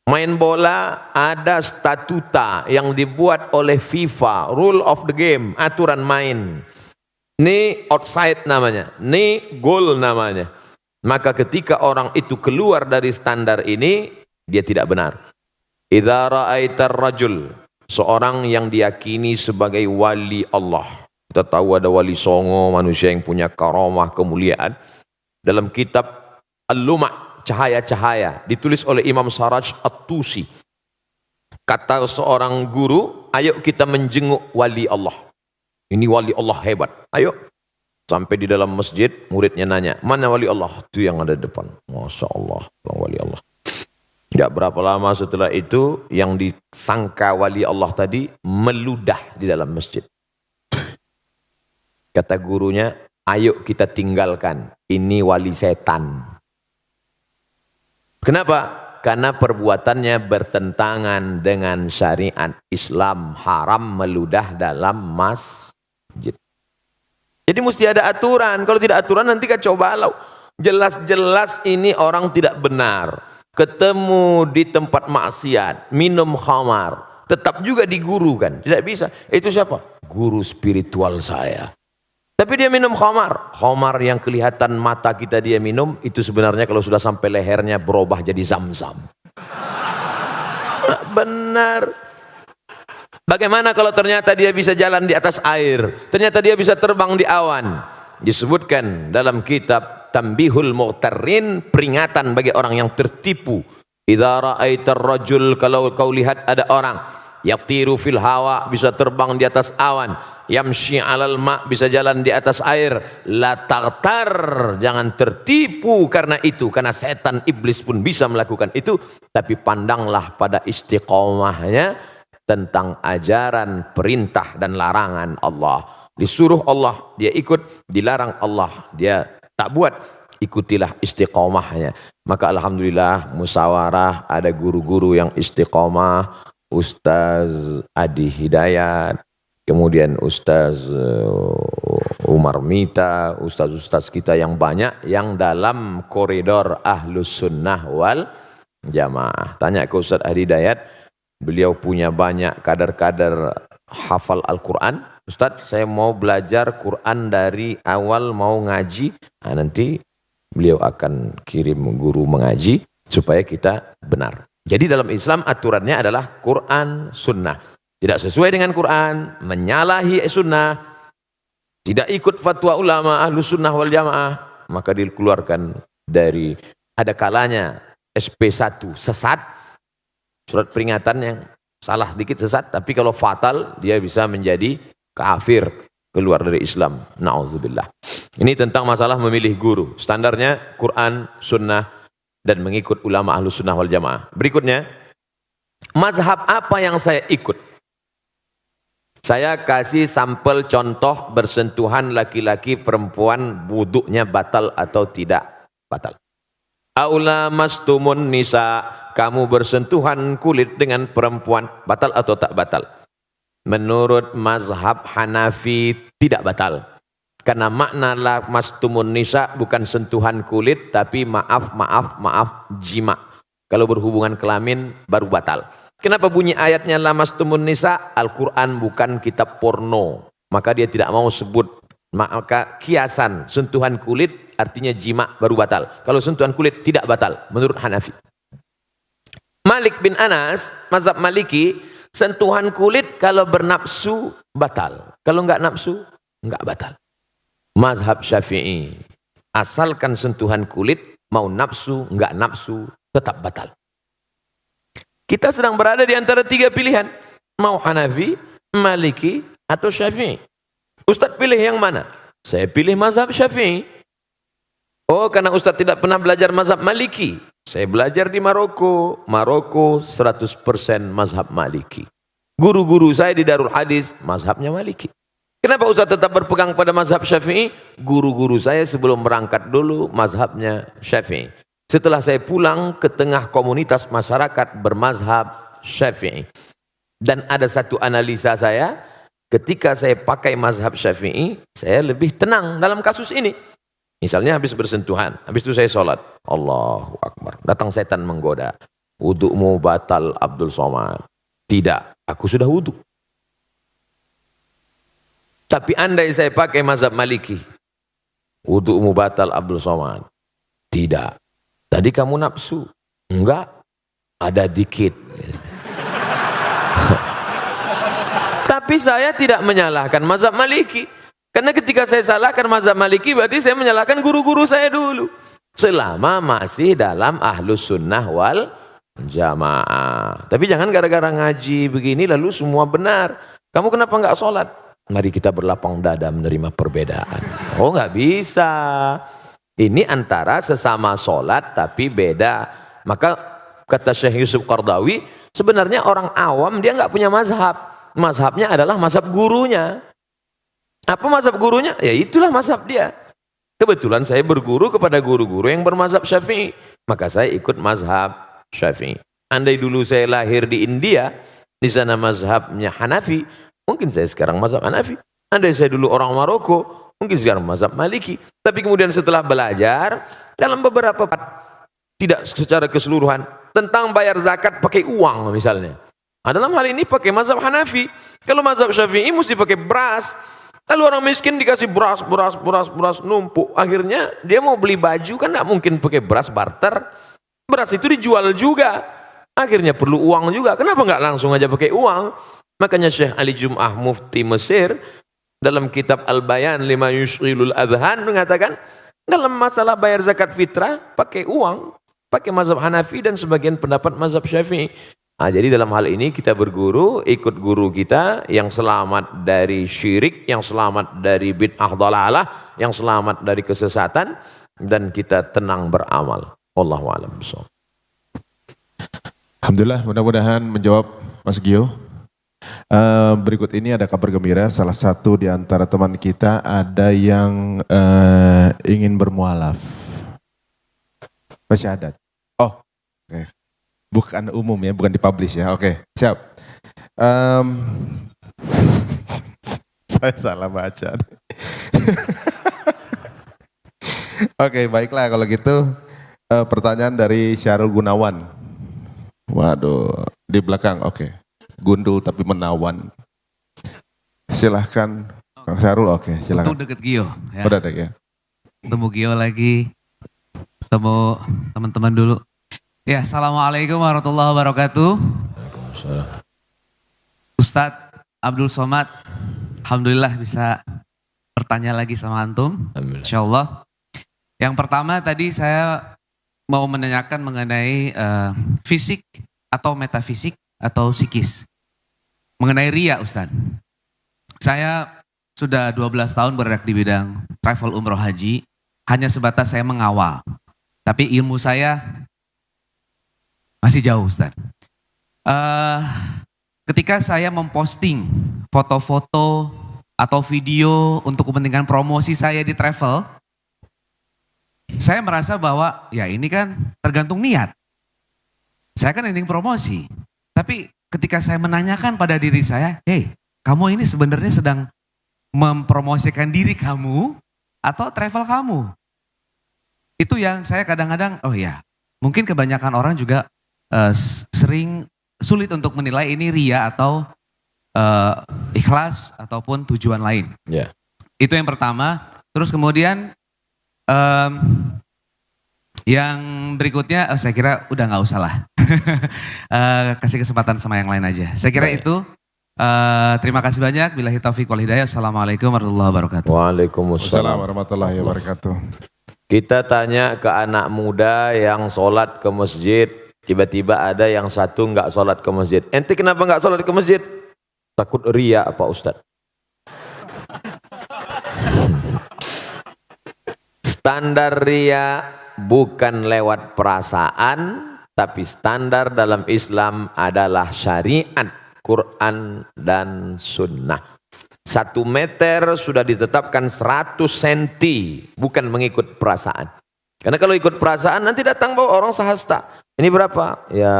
Main bola ada statuta yang dibuat oleh FIFA, rule of the game, aturan main. Ini outside namanya, ini goal namanya. Maka ketika orang itu keluar dari standar ini, dia tidak benar. Idza ra'aitar rajul, seorang yang diyakini sebagai wali Allah. Kita tahu ada wali songo, manusia yang punya karamah, kemuliaan. Dalam kitab Al-Luma', cahaya-cahaya, ditulis oleh Imam Saraj At-Tusi. Kata seorang guru, ayo kita menjenguk wali Allah. Ini wali Allah hebat, ayo. Sampai di dalam masjid, muridnya nanya, mana wali Allah? Itu yang ada di depan. Masya Allah, wali Allah. Gak berapa lama setelah itu, yang disangka wali Allah tadi meludah di dalam masjid. Kata gurunya, ayo kita tinggalkan, ini wali setan. Kenapa? Karena perbuatannya bertentangan dengan syariat Islam, haram meludah dalam masjid. Jadi mesti ada aturan, kalau tidak aturan nanti kacau balau. Jelas-jelas ini orang tidak benar. Ketemu di tempat maksiat, minum khamar, tetap juga digurukan, tidak bisa. Itu siapa? Guru spiritual saya. Tapi dia minum khamar. Khamar yang kelihatan mata kita dia minum, itu sebenarnya kalau sudah sampai lehernya berubah jadi zam-zam. Benar. Bagaimana kalau ternyata dia bisa jalan di atas air, ternyata dia bisa terbang di awan? Disebutkan dalam kitab Tambihul Mu'tarrin, peringatan bagi orang yang tertipu. Idza ra'aitar rajul, kalau kau lihat ada orang yatiru fil hawa, bisa terbang di atas awan, yamshi 'alal ma', bisa jalan di atas air, la taghtar, jangan tertipu karena itu, karena setan iblis pun bisa melakukan itu, tapi pandanglah pada istiqomahnya tentang ajaran, perintah dan larangan Allah. Disuruh Allah, dia ikut, dilarang Allah, dia tak buat, ikutilah istiqomahnya. Maka alhamdulillah musyawarah, ada guru-guru yang istiqomah, Ustaz Adi Hidayat, kemudian Ustaz Umar Mita, Ustaz-Ustaz kita yang banyak yang dalam koridor Ahlus Sunnah wal Jamaah. Tanya ke Ustaz Adi Hidayat, beliau punya banyak kader-kader hafal Al-Quran. Ustaz, saya mau belajar Quran dari awal, mau ngaji. Nah, nanti beliau akan kirim guru mengaji supaya kita benar. Jadi dalam Islam aturannya adalah Quran, Sunnah. Tidak sesuai dengan Quran, menyalahi Sunnah, tidak ikut fatwa ulama Ahlus Sunnah wal Jamaah, maka dikeluarkan dari, ada kalanya SP1 sesat, surat peringatan yang salah sedikit sesat, tapi kalau fatal dia bisa menjadi kafir, keluar dari Islam. Na'udzubillah. Ini tentang masalah memilih guru. Standarnya Quran, Sunnah, dan mengikut ulama Ahlus Sunnah wal Jamaah. Berikutnya, mazhab apa yang saya ikut? Saya kasih sampel contoh bersentuhan laki-laki perempuan, wuduknya batal atau tidak batal. Aula mastumun nisa, kamu bersentuhan kulit dengan perempuan, batal atau tak batal? Menurut mazhab Hanafi tidak batal. Karena makna lamastumun nisa bukan sentuhan kulit, tapi maaf jima. Kalau berhubungan kelamin baru batal. Kenapa bunyi ayatnya lamastumun nisa? Al-Quran bukan kitab porno. Maka dia tidak mau sebut. Maka kiasan sentuhan kulit artinya jima baru batal. Kalau sentuhan kulit tidak batal menurut Hanafi. Malik bin Anas, mazhab Maliki, sentuhan kulit kalau bernafsu batal. Kalau enggak nafsu, enggak batal. Mazhab Syafi'i, asalkan sentuhan kulit, mau nafsu, enggak nafsu, tetap batal. Kita sedang berada di antara 3 pilihan. Mau Hanafi, Maliki, atau Syafi'i. Ustadz pilih yang mana? Saya pilih mazhab Syafi'i. Oh, karena Ustadz tidak pernah belajar mazhab Maliki. Saya belajar di Maroko. Maroko 100% mazhab Maliki. Guru-guru saya di Darul Hadis, mazhabnya Maliki. Kenapa Ustadz tetap berpegang pada mazhab Syafi'i? Guru-guru saya sebelum berangkat dulu mazhabnya Syafi'i. Setelah saya pulang ke tengah komunitas masyarakat bermazhab Syafi'i. Dan ada satu analisa saya, ketika saya pakai mazhab Syafi'i, saya lebih tenang dalam kasus ini. Misalnya habis bersentuhan, habis itu saya sholat. Allahu Akbar. Datang setan menggoda. Wudu'mu batal Abdul Somad. Tidak, aku sudah wudu. Tapi andai saya pakai mazhab Maliki, wudu'mu batal Abdul Somad. Tidak. Tadi kamu nafsu. Enggak, ada dikit. Tapi saya tidak menyalahkan mazhab Maliki. Karena ketika saya salahkan mazhab Maliki, berarti saya menyalahkan guru-guru saya dulu. Selama masih dalam ahlus sunnah wal jamaah. Tapi jangan gara-gara ngaji begini lalu semua benar. Kamu kenapa enggak sholat? Mari kita berlapang dada menerima perbedaan. Oh, enggak bisa. Ini antara sesama sholat tapi beda. Maka kata Syekh Yusuf Qardawi, sebenarnya orang awam dia enggak punya mazhab. Mazhabnya adalah mazhab gurunya. Apa mazhab gurunya? Ya itulah mazhab dia. Kebetulan saya berguru kepada guru-guru yang bermazhab Syafi'i. Maka saya ikut mazhab Syafi'i. Andai dulu saya lahir di India, di sana mazhabnya Hanafi, mungkin saya sekarang mazhab Hanafi. Andai saya dulu orang Maroko, mungkin sekarang mazhab Maliki. Tapi kemudian setelah belajar, dalam beberapa tidak secara keseluruhan, tentang bayar zakat pakai uang misalnya. Nah, dalam hal ini pakai mazhab Hanafi. Kalau mazhab Syafi'i mesti pakai beras. Lalu orang miskin dikasih beras numpuk. Akhirnya dia mau beli baju kan tidak mungkin pakai beras barter. Beras itu dijual juga. Akhirnya perlu uang juga. Kenapa nggak langsung aja pakai uang? Makanya Syekh Ali Jum'ah Mufti Mesir dalam kitab Al-Bayan lima yushghilul adhan mengatakan dalam masalah bayar zakat fitrah pakai uang, pakai mazhab Hanafi dan sebagian pendapat mazhab Syafi'i. Nah, jadi dalam hal ini kita berguru, ikut guru kita yang selamat dari syirik, yang selamat dari bid'ah dhalalah, yang selamat dari kesesatan, dan kita tenang beramal. Wallahu a'lam bishawab. Alhamdulillah, mudah-mudahan menjawab Mas Gio. Berikut ini ada kabar gembira, salah satu di antara teman kita ada yang ingin bermualaf. Syahadat. Oh, okay. Bukan umum ya, bukan dipublish ya. Oke, siap. Saya salah baca. Oke, baiklah kalau gitu. Pertanyaan dari Syarul Gunawan. Waduh, di belakang. Oke. Gundul tapi menawan. Silahkan Kang Syarul. Oke, silahkan. Untuk deket Gio. Ya. Udah deh ya. Ketemu Gio lagi. Ketemu teman-teman dulu. Ya, assalamualaikum warahmatullahi wabarakatuh. Ustadz Abdul Somad, alhamdulillah bisa bertanya lagi sama antum, insyaallah. Yang pertama tadi saya mau menanyakan mengenai fisik atau metafisik atau psikis. Mengenai ria, Ustadz. Saya sudah 12 tahun bergerak di bidang travel umroh haji, hanya sebatas saya mengawal. Tapi ilmu saya masih jauh, Ustaz. Ketika saya memposting foto-foto atau video untuk kepentingan promosi saya di travel, saya merasa bahwa ya ini kan tergantung niat. Saya kan ingin promosi. Tapi ketika saya menanyakan pada diri saya, hey, kamu ini sebenarnya sedang mempromosikan diri kamu atau travel kamu? Itu yang saya kadang-kadang, oh ya, mungkin kebanyakan orang juga sering sulit untuk menilai ini ria atau ikhlas ataupun tujuan lain. Ya. Itu yang pertama. Terus kemudian yang berikutnya, saya kira udah nggak usah lah. Kasih kesempatan sama yang lain aja. Saya kira itu. Terima kasih banyak. Billahi taufiq wal hidayah. Assalamualaikum warahmatullahi wabarakatuh. Waalaikumsalam Assalamualaikum warahmatullahi wabarakatuh. Kita tanya ke anak muda yang sholat ke masjid, tiba-tiba ada yang satu nggak sholat ke masjid. Ente kenapa nggak sholat ke masjid? Takut ria Pak Ustadz. Standar ria bukan lewat perasaan, tapi standar dalam Islam adalah syariat, Quran dan sunnah. 1 meter sudah ditetapkan 100 senti, bukan mengikut perasaan. Karena kalau ikut perasaan nanti datang bawa orang sehasta. Ini berapa? Ya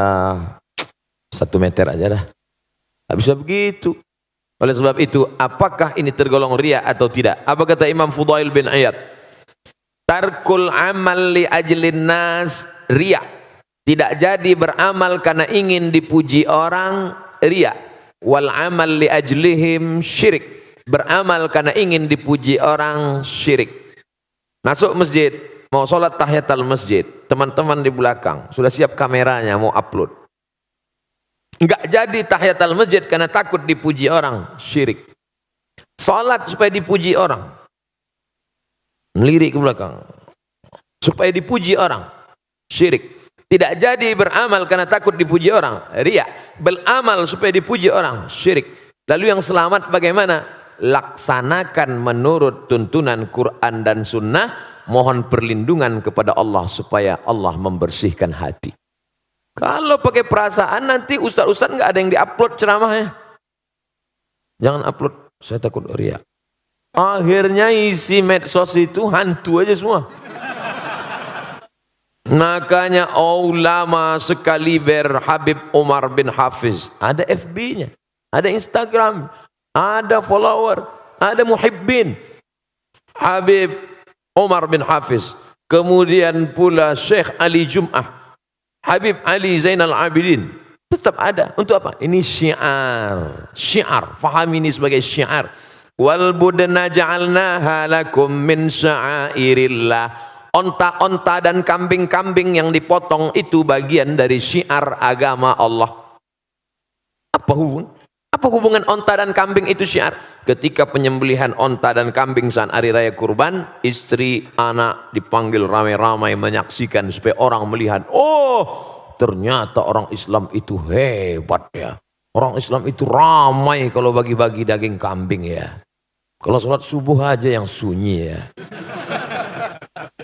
1 meter aja dah. Tidak bisa begitu. Oleh sebab itu, apakah ini tergolong ria atau tidak? Apa kata Imam Fudail bin Iyad? Tarkul amal li ajlin nas ria. Tidak jadi beramal karena ingin dipuji orang, ria. Wal amal li ajlihim syirik. Beramal karena ingin dipuji orang, syirik. Masuk masjid, mau sholat tahiyatul masjid, teman-teman di belakang sudah siap kameranya mau upload. Enggak jadi tahiyatul masjid karena takut dipuji orang, syirik. Sholat supaya dipuji orang, melirik ke belakang supaya dipuji orang, syirik. Tidak jadi beramal karena takut dipuji orang, ria. Beramal supaya dipuji orang, syirik. Lalu yang selamat bagaimana? Laksanakan menurut tuntunan Quran dan sunnah. Mohon perlindungan kepada Allah supaya Allah membersihkan hati. Kalau pakai perasaan nanti ustaz-ustaz nggak ada yang diupload ceramahnya. Jangan upload, saya takut ria. Akhirnya isi medsos itu hantu aja semua. Makanya ulama sekaliber Habib Umar bin Hafiz, ada FB-nya, ada Instagram, ada follower, ada muhibbin. Habib Umar bin Hafiz, kemudian pula Syekh Ali Jum'ah, Habib Ali Zainal Abidin, tetap ada. Untuk apa? Ini syiar, faham ini sebagai syiar. Wal budna ja'alnaha lakum min sya'airillah. Onta-onta dan kambing-kambing yang dipotong itu bagian dari syiar agama Allah. Apa hubungan onta dan kambing itu syiar? Ketika penyembelihan onta dan kambing saat hari raya kurban, istri, anak dipanggil ramai-ramai menyaksikan supaya orang melihat, oh ternyata orang Islam itu hebat ya. Orang Islam itu ramai kalau bagi-bagi daging kambing ya. Kalau sholat subuh aja yang sunyi ya.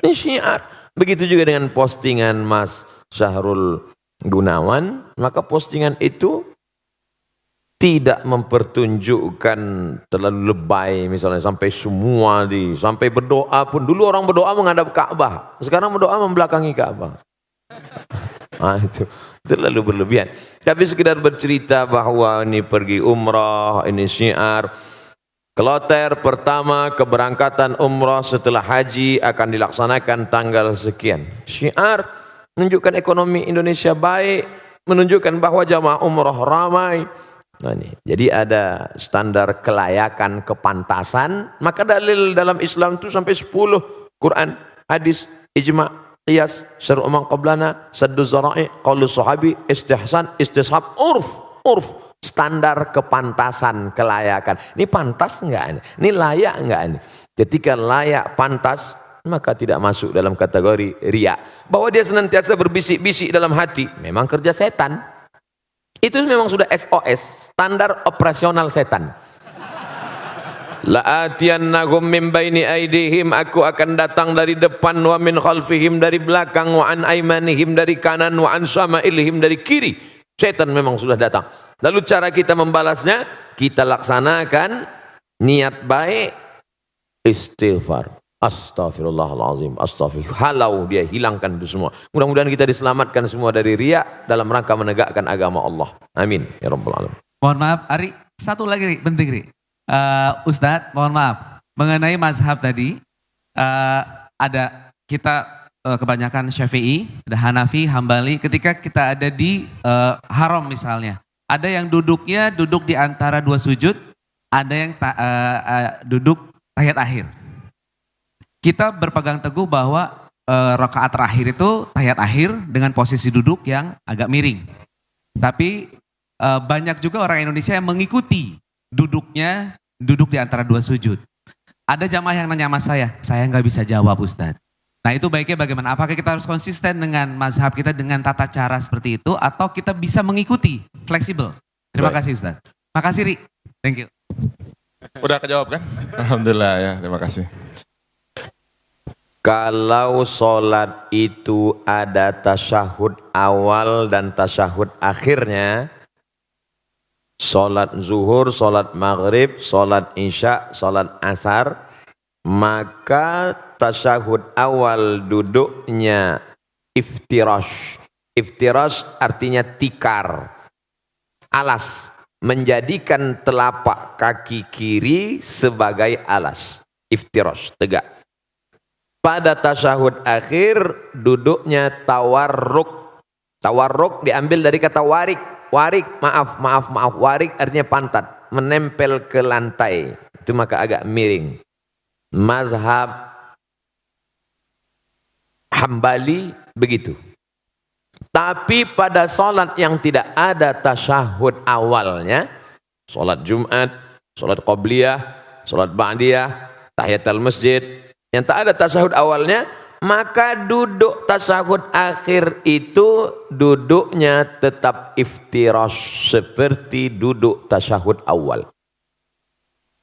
Ini syiar. Begitu juga dengan postingan Mas Syahrul Gunawan, maka postingan itu tidak mempertunjukkan terlalu lebay, misalnya sampai semua sampai berdoa pun. Dulu orang berdoa menghadap Ka'bah, sekarang berdoa membelakangi Ka'bah. Nah, itu terlalu berlebihan. Tapi sekedar bercerita bahwa ini pergi umrah, ini syiar. Kloter pertama keberangkatan umrah setelah haji akan dilaksanakan tanggal sekian. Syiar menunjukkan ekonomi Indonesia baik, menunjukkan bahwa jamaah umrah ramai. Nah, ini. Jadi ada standar kelayakan, kepantasan. Maka dalil dalam Islam itu sampai 10. Quran, hadis, ijma', qiyas, syar'u man qablana, saddu zara'i, qaulu sahabi, istihsan, istishab, urf. Standar kepantasan, kelayakan. Ini pantas enggak? Ini layak enggak? Ketika layak, pantas, maka tidak masuk dalam kategori riya. Bahwa dia senantiasa berbisik-bisik dalam hati, memang kerja setan. Itu memang sudah SOS, standar operasional setan. La'atiyannahum min baini aidihim, aku akan datang dari depan, wa min khalfihim dari belakang, wa an aimanihim dari kanan, wa an syama'ilihim dari kiri. Setan memang sudah datang. Lalu cara kita membalasnya, kita laksanakan niat baik, istighfar. Astaghfirullahaladzim, astagfirullah. Halau dia hilangkan itu semua. Mudah-mudahan kita diselamatkan semua dari riya dalam rangka menegakkan agama Allah. Amin ya rabbal alamin. Mohon maaf, Ari, satu lagi Ri, penting Ri. Ustadz, mohon maaf, mengenai mazhab tadi, ada kita kebanyakan Syafi'i, ada Hanafi, Hambali, ketika kita ada di haram misalnya, ada yang duduknya duduk di antara dua sujud, ada yang duduk tahiyat akhir. Kita berpegang teguh bahwa rakaat terakhir itu tahiyat akhir dengan posisi duduk yang agak miring. Tapi banyak juga orang Indonesia yang mengikuti duduknya duduk di antara dua sujud. Ada jamaah yang nanya sama saya nggak bisa jawab Ustadz. Nah itu baiknya bagaimana? Apakah kita harus konsisten dengan mazhab kita dengan tata cara seperti itu atau kita bisa mengikuti fleksibel? Terima kasih Ustadz. Makasih Ri. Thank you. Udah kejawab kan? Alhamdulillah ya, terima kasih. Kalau sholat itu ada tasyahud awal dan tasyahud akhirnya, sholat zuhur, sholat maghrib, sholat isya, sholat asar, maka tasyahud awal duduknya iftirash. Iftirash artinya tikar, alas, menjadikan telapak kaki kiri sebagai alas. Iftirash, tegak. Pada tasyahud akhir duduknya tawarruk. Tawarruk diambil dari kata warik. Warik, maaf. Warik artinya pantat, menempel ke lantai. Itu maka agak miring. Mazhab Hambali begitu. Tapi pada sholat yang tidak ada tasyahud awalnya, sholat Jumat, sholat Qobliyah, sholat Ba'diyah, tahiyatul masjid, yang tak ada tasyahud awalnya, maka duduk tasyahud akhir itu duduknya tetap iftirash seperti duduk tasyahud awal.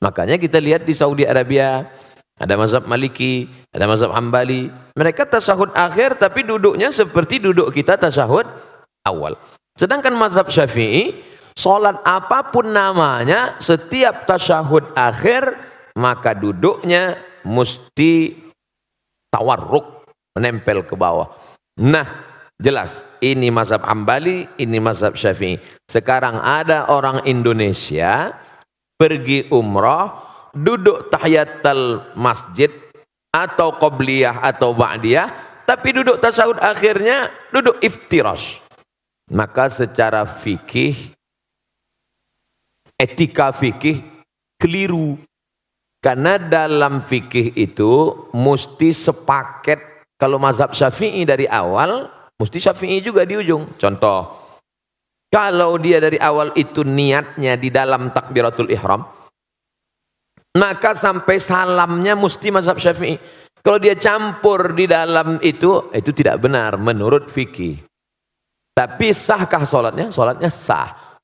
Makanya kita lihat di Saudi Arabia, ada mazhab Maliki, ada mazhab Hambali, mereka tasyahud akhir tapi duduknya seperti duduk kita tasyahud awal. Sedangkan mazhab Syafi'i, sholat apapun namanya, setiap tasyahud akhir, maka duduknya mesti tawarruk, menempel ke bawah. Nah, jelas ini mazhab Hambali, ini mazhab Syafi'i. Sekarang ada orang Indonesia pergi umrah, duduk tahiyatul masjid atau qobliyah atau ba'diyah, tapi duduk tasyahud akhirnya duduk iftirash. Maka secara fikih, etika fikih keliru. Karena dalam fikih itu mesti sepaket. Kalau mazhab Syafi'i dari awal, mesti Syafi'i juga di ujung. Contoh, kalau dia dari awal itu niatnya di dalam takbiratul ihram, maka sampai salamnya mesti mazhab Syafi'i. Kalau dia campur di dalam itu tidak benar menurut fikih. Tapi sahkah sholatnya? Sholatnya sah.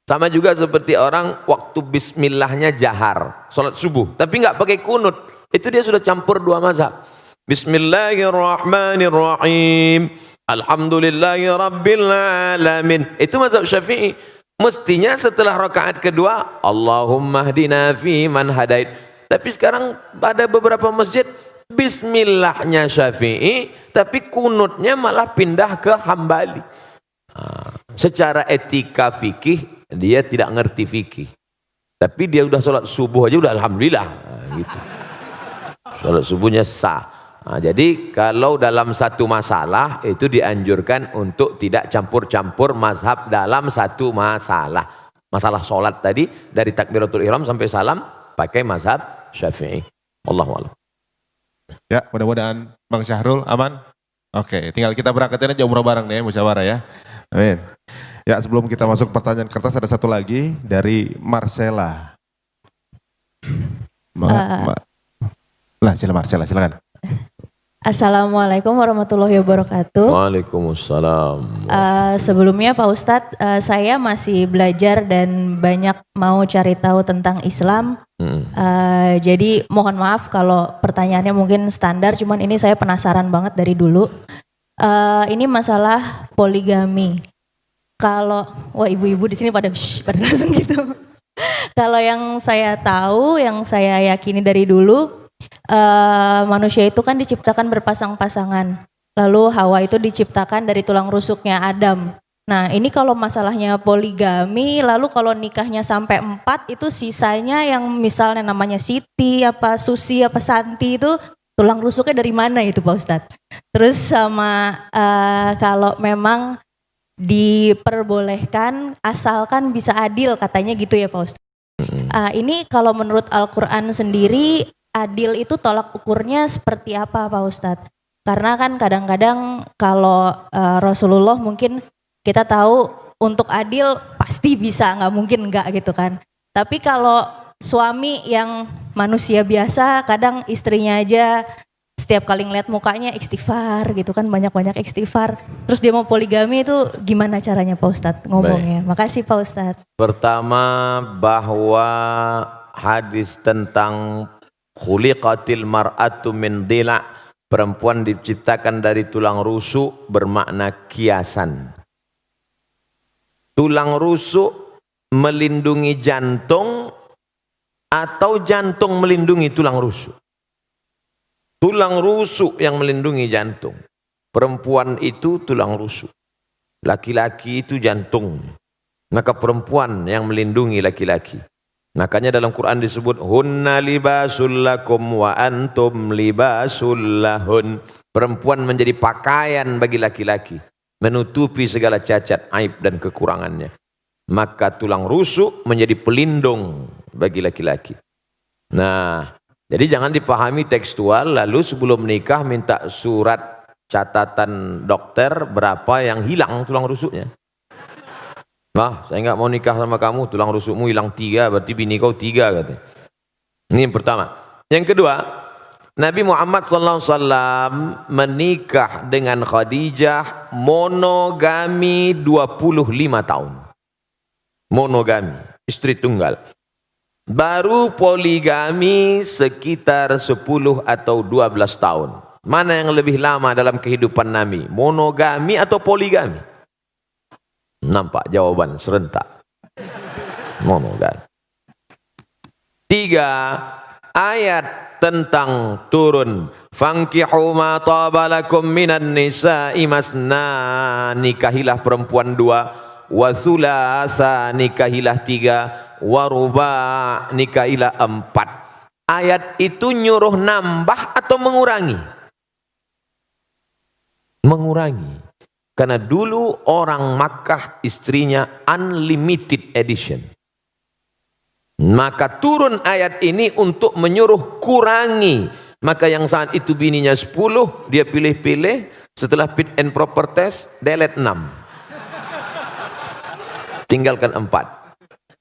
Sama juga seperti orang waktu bismillahnya jahar, sholat subuh, tapi nggak pakai kunut. Itu dia sudah campur dua mazhab. Bismillahirrahmanirrahim. Alhamdulillahi rabbil alamin. Itu mazhab Syafi'i. Mestinya setelah rakaat kedua, Allahumma hdina fi man hadait. Tapi sekarang ada beberapa masjid, bismillahnya Syafi'i, tapi kunutnya malah pindah ke Hambali. Secara etika fikih, dia tidak ngerti fikih. Tapi dia udah sholat subuh aja udah alhamdulillah. Gitu. Sholat subuhnya sah. Nah, jadi kalau dalam satu masalah itu dianjurkan untuk tidak campur-campur mazhab dalam satu masalah. Masalah sholat tadi dari takbiratul ihram sampai salam pakai mazhab Syafi'i. Wallahu a'lam. Ya, mudah-mudahan Bang Syahrul aman. Oke, tinggal kita berangkatin aja umrah bareng nih, musyawarah ya. Amin. Ya, sebelum kita masuk pertanyaan kertas ada satu lagi dari Marcella. Marcella, silakan. Assalamualaikum warahmatullahi wabarakatuh. Waalaikumsalam. Sebelumnya Pak Ustadz, saya masih belajar dan banyak mau cari tahu tentang Islam. Jadi mohon maaf kalau pertanyaannya mungkin standar, cuman ini saya penasaran banget dari dulu. Ini masalah poligami. Kalau, wah ibu-ibu di sini pada langsung gitu. Kalau yang saya tahu, yang saya yakini dari dulu, manusia itu kan diciptakan berpasang-pasangan. Lalu Hawa itu diciptakan dari tulang rusuknya Adam. Nah ini kalau masalahnya poligami, lalu kalau nikahnya sampai 4 itu sisanya yang misalnya namanya Siti, apa Susi, apa Santi itu tulang rusuknya dari mana itu Pak Ustadz? Terus sama kalau memang diperbolehkan asalkan bisa adil katanya gitu ya Pak Ustadz. Ini kalau menurut Al-Quran sendiri adil itu tolak ukurnya seperti apa Pak Ustadz? Karena kan kadang-kadang kalau Rasulullah mungkin kita tahu untuk adil pasti bisa, nggak mungkin nggak gitu kan. Tapi kalau suami yang manusia biasa kadang istrinya aja setiap kali ngeliat mukanya istighfar gitu kan, banyak-banyak istighfar. Terus dia mau poligami itu gimana caranya Pak Ustadz ngomongnya? Baik. Makasih Pak Ustadz. Pertama bahwa hadis tentang khuliqatil mar'atu min dila', perempuan diciptakan dari tulang rusuk bermakna kiasan. Tulang rusuk melindungi jantung atau jantung melindungi tulang rusuk? Tulang rusuk yang melindungi jantung. Perempuan itu tulang rusuk. Laki-laki itu jantung. Maka perempuan yang melindungi laki-laki. Makanya dalam Quran disebut hunna libasul lakum wa antum libasul lahun. Perempuan menjadi pakaian bagi laki-laki, menutupi segala cacat, aib dan kekurangannya. Maka tulang rusuk menjadi pelindung bagi laki-laki. Nah, jadi jangan dipahami tekstual lalu sebelum menikah minta surat catatan dokter berapa yang hilang tulang rusuknya. Nah, saya nggak mau nikah sama kamu, tulang rusukmu hilang 3, berarti bini kau 3 katanya. Ini yang pertama. Yang kedua, Nabi Muhammad SAW menikah dengan Khadijah monogami 25 tahun. Monogami, istri tunggal. Baru poligami sekitar 10 atau 12 tahun. Mana yang lebih lama dalam kehidupan Nabi? Monogami atau poligami? Nampak jawaban serentak. Monogami. 3. Ayat tentang turun. Fankihu ma tabalakum minan nisa'i masna. Nikahilah perempuan 2. Wa thulasa, nikahilah 3. Wa ruba', nikahilah 4. Ayat itu nyuruh nambah atau mengurangi? Mengurangi. Karena dulu orang Makkah istrinya unlimited edition. Maka turun ayat ini untuk menyuruh kurangi. Maka yang saat itu bininya 10, dia pilih-pilih. Setelah fit and proper test, delete 6. Tinggalkan 4.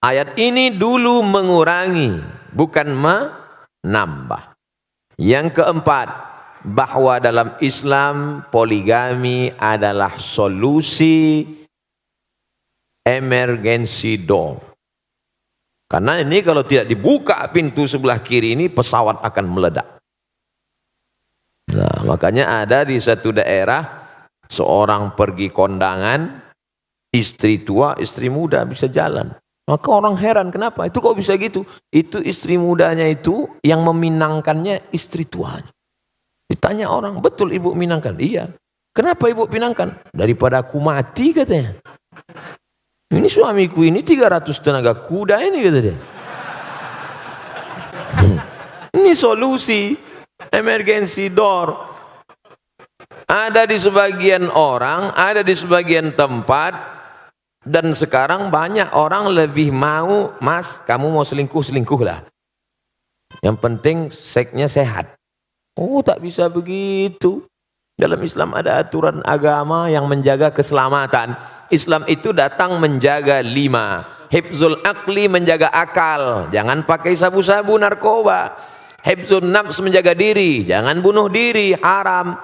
Ayat ini dulu mengurangi, bukan menambah. Yang keempat, bahwa dalam Islam poligami adalah solusi emergency door. Karena ini kalau tidak dibuka pintu sebelah kiri ini, pesawat akan meledak. Nah, makanya ada di satu daerah seorang pergi kondangan, istri tua, istri muda bisa jalan. Maka orang heran, kenapa? Itu kok bisa gitu? Itu istri mudanya itu yang meminangkannya istri tuanya. Ditanya orang, betul ibu minangkan? Iya. Kenapa ibu pinangkan? Daripada aku mati katanya. Ini suamiku ini 300 tenaga kuda ini kata dia. Ini solusi emergency door. Ada di sebagian orang, ada di sebagian tempat. Dan sekarang banyak orang lebih mau, mas kamu mau selingkuh lah. Yang penting seksnya sehat. Oh tak bisa begitu. Dalam Islam ada aturan agama yang menjaga keselamatan. Islam itu datang menjaga 5. Hifzul aqli, menjaga akal. Jangan pakai sabu-sabu narkoba. Hifzul nafs, menjaga diri. Jangan bunuh diri, haram.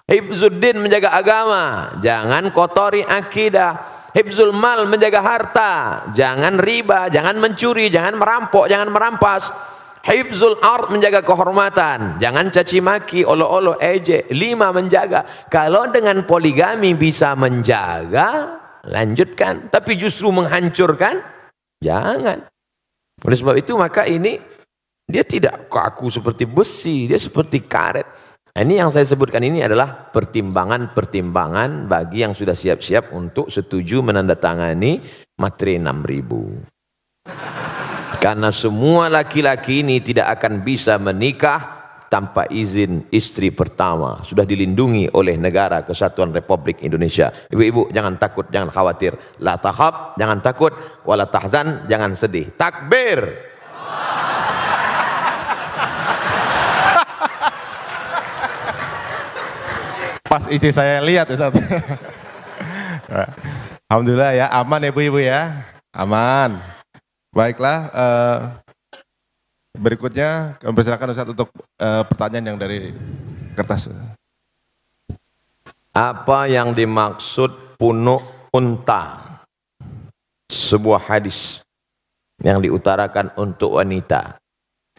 Hifzuddin, menjaga agama. Jangan kotori akidah. Hifzul mal, menjaga harta. Jangan riba, jangan mencuri, jangan merampok, jangan merampas. Hifzul ard, menjaga kehormatan. Jangan caci maki, olo-olo, ejek. 5 menjaga. Kalau dengan poligami bisa menjaga, lanjutkan. Tapi justru menghancurkan, jangan. Oleh sebab itu maka ini Dia tidak kaku seperti besi, dia seperti karet. Nah, ini yang saya sebutkan ini adalah pertimbangan-pertimbangan bagi yang sudah siap-siap untuk setuju menandatangani materi 6.000. Karena semua laki-laki ini tidak akan bisa menikah tanpa izin istri pertama. Sudah dilindungi oleh Negara Kesatuan Republik Indonesia. Ibu-ibu jangan takut, jangan khawatir. La takhaf, jangan takut. Wala tahzan, jangan sedih. Takbir. Pas istri saya lihat Ustaz. Alhamdulillah ya, aman ya ibu-ibu ya. Aman. Baiklah, berikutnya kami persilakan Ustaz untuk pertanyaan yang dari kertas. Apa yang dimaksud punuk unta? Sebuah hadis yang diutarakan untuk wanita.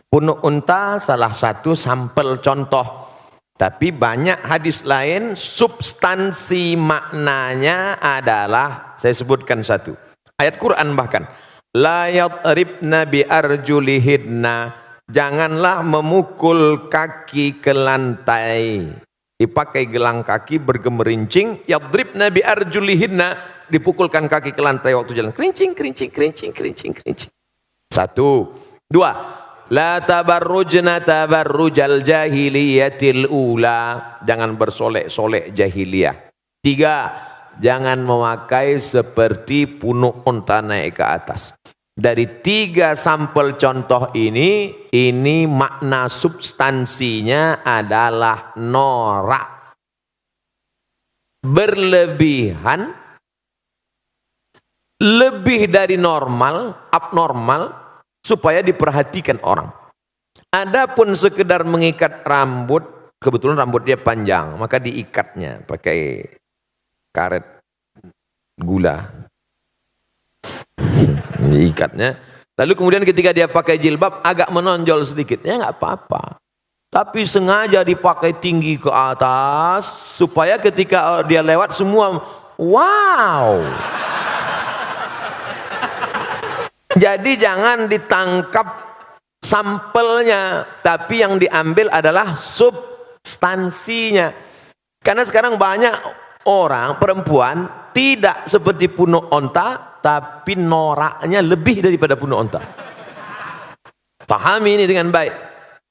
Punuk unta salah satu sampel contoh. Tapi banyak hadis lain substansi maknanya adalah, saya sebutkan satu. Ayat Quran bahkan. La yadribna bi arjulihidna, janganlah memukul kaki ke lantai. Dipakai gelang kaki bergemerincing, yadribna bi arjulihidna, dipukulkan kaki ke lantai waktu jalan. Kerincing, kerincing, kerincing, kerincing, kerincing. Satu. Dua. La tabarrujna tabarrujal jahiliyatil ula, jangan bersolek-solek jahiliyah. Tiga. Jangan memakai seperti punuk unta naik ke atas. Dari tiga sampel contoh ini makna substansinya adalah norak. Berlebihan, lebih dari normal, abnormal, supaya diperhatikan orang. Adapun sekedar mengikat rambut, kebetulan rambut dia panjang, maka diikatnya pakai karet gula, diikatnya. Lalu kemudian ketika dia pakai jilbab agak menonjol sedikit, ya nggak apa-apa. Tapi sengaja dipakai tinggi ke atas supaya ketika dia lewat semua wow. Jadi jangan ditangkap sampelnya, tapi yang diambil adalah substansinya. Karena sekarang banyak orang, perempuan, tidak seperti punuk onta, tapi noraknya lebih daripada punuk onta. Pahami ini dengan baik.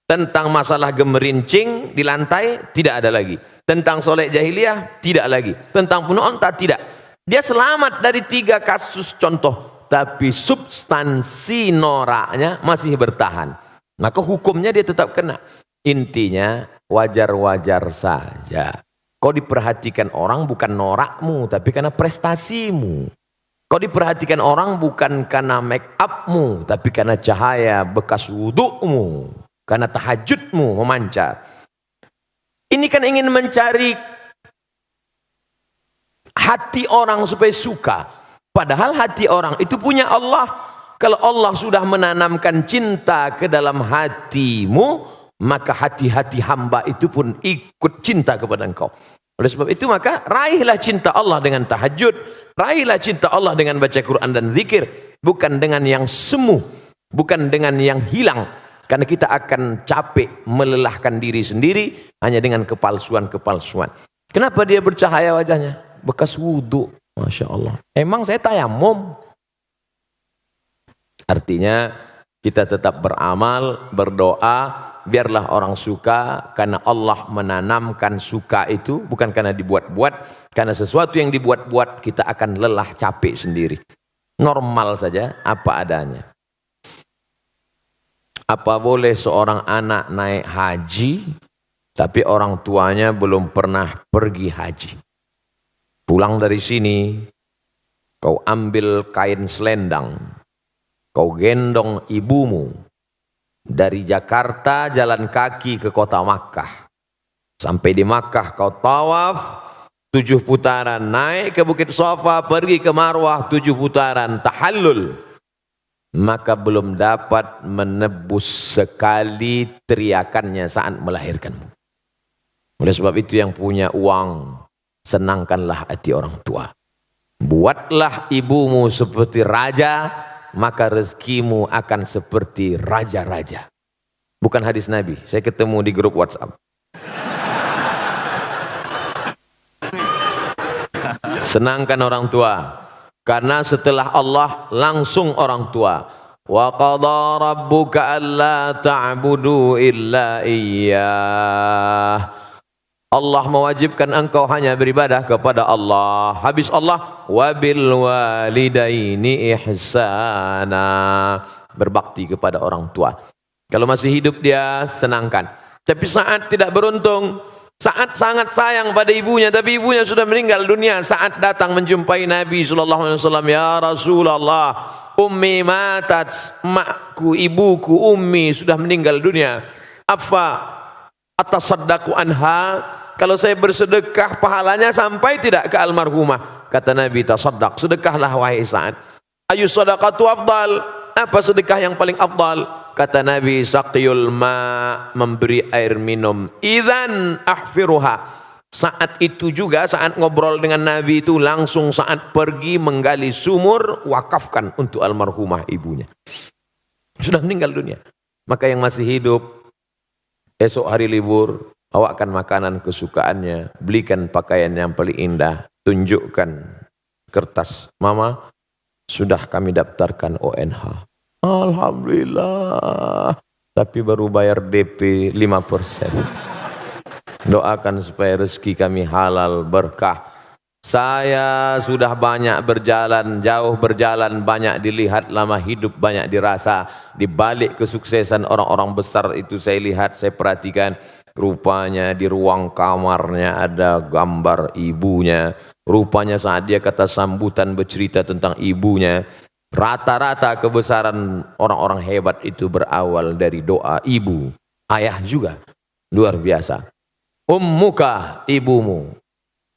Tentang masalah gemerincing di lantai, tidak ada lagi. Tentang solek jahiliyah, tidak lagi. Tentang punuk onta, tidak. Dia selamat dari tiga kasus contoh. Tapi substansi noraknya masih bertahan. Maka hukumnya dia tetap kena. Intinya wajar-wajar saja. Kau diperhatikan orang bukan norakmu, tapi karena prestasimu. Kau diperhatikan orang bukan karena make upmu, tapi karena cahaya bekas wudukmu, karena tahajudmu memancar. Ini kan ingin mencari hati orang supaya suka. Padahal hati orang itu punya Allah. Kalau Allah sudah menanamkan cinta ke dalam hatimu, maka hati-hati hamba itu pun ikut cinta kepada engkau. Oleh sebab itu maka raihlah cinta Allah dengan tahajud, raihlah cinta Allah dengan baca Quran dan zikir, bukan dengan yang semu, bukan dengan yang hilang. Karena kita akan capek melelahkan diri sendiri hanya dengan kepalsuan-kepalsuan. Kenapa dia bercahaya wajahnya? Bekas wudhu, Masya Allah. Emang saya tayamum? Artinya kita tetap beramal, berdoa, biarlah orang suka, karena Allah menanamkan suka itu, bukan karena dibuat-buat, karena sesuatu yang dibuat-buat kita akan lelah, capek sendiri. Normal saja, apa adanya. Apa boleh seorang anak naik haji, tapi orang tuanya belum pernah pergi haji? Pulang dari sini, kau ambil kain selendang, kau gendong ibumu dari Jakarta jalan kaki ke kota Makkah. Sampai di Makkah kau tawaf 7 putaran, naik ke Bukit Safa, pergi ke Marwah 7 putaran, tahallul. Maka belum dapat menebus sekali teriakannya saat melahirkanmu. Oleh sebab itu yang punya uang, senangkanlah hati orang tua. Buatlah ibumu seperti raja, maka rezekimu akan seperti raja-raja. Bukan hadis Nabi, saya ketemu di grup WhatsApp. Senangkan orang tua, karena setelah Allah langsung orang tua. Wa qadha rabbuka alla ta'budu illa iyyah. Allah mewajibkan engkau hanya beribadah kepada Allah. Habis Allah, wabil walidaini ihsana. Berbakti kepada orang tua. Kalau masih hidup dia senangkan. Tapi saat tidak beruntung, saat sangat sayang pada ibunya, tapi ibunya sudah meninggal dunia. Saat datang menjumpai Nabi SAW, ya Rasulullah, ummi matat, makku, ibuku, ummi sudah meninggal dunia. Afa atasaddaqu anha, kalau saya bersedekah pahalanya sampai tidak ke almarhumah? Kata Nabi, tasaddaq, sedekahlah wahai Sa'ad. Ayu sadaqatu afdal, apa sedekah yang paling afdal? Kata Nabi, saqiyul ma, memberi air minum. Idzan ahfiruha. Saat itu juga, saat ngobrol dengan Nabi itu, langsung saat pergi menggali sumur, wakafkan untuk almarhumah ibunya. Sudah meninggal dunia. Maka yang masih hidup, esok hari libur, bawakan makanan kesukaannya, belikan pakaian yang paling indah, tunjukkan kertas, mama, sudah kami daftarkan ONH. Alhamdulillah, tapi baru bayar DP 5%. Doakan supaya rezeki kami halal berkah. Saya sudah banyak berjalan, jauh berjalan, banyak dilihat, lama hidup banyak dirasa. Di balik kesuksesan orang-orang besar itu saya lihat, saya perhatikan, rupanya di ruang kamarnya ada gambar ibunya. Rupanya saat dia kata sambutan bercerita tentang ibunya, rata-rata kebesaran orang-orang hebat itu berawal dari doa ibu, ayah juga. Luar biasa. Ummuka ibumu,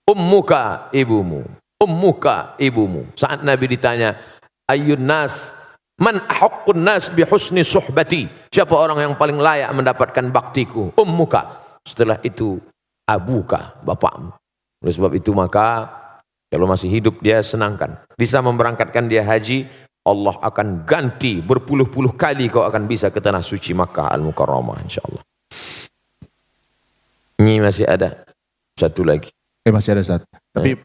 ummuka ibumu, ummuka ibumu. Saat Nabi ditanya, ayyun nas, man ahaqqun nas bi husni suhbati, siapa orang yang paling layak mendapatkan baktiku? Ummuka. Setelah itu abuka, bapakmu. Oleh sebab itu maka kalau masih hidup dia senangkan. Bisa memberangkatkan dia haji, Allah akan ganti berpuluh-puluh kali kau akan bisa ke tanah suci Makkah Al-Mukarramah, insyaAllah. Ini masih ada satu lagi. Masih ada satu. Tapi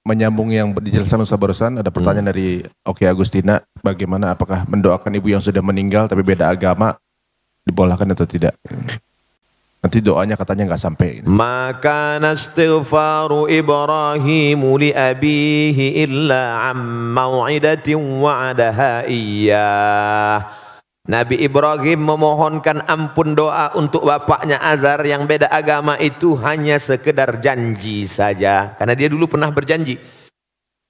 menyambung yang dijelaskan Ustaz barusan, ada pertanyaan dari Oki Agustina, bagaimana apakah mendoakan ibu yang sudah meninggal tapi beda agama dibolehkan atau tidak? Nanti doanya katanya nggak sampai. Maka nastighfaru Ibrahimu li abihi illa am mau'idatin wa'adaha iyyah. Nabi Ibrahim memohonkan ampun doa untuk bapaknya Azar yang beda agama itu hanya sekedar janji saja. Karena dia dulu pernah berjanji.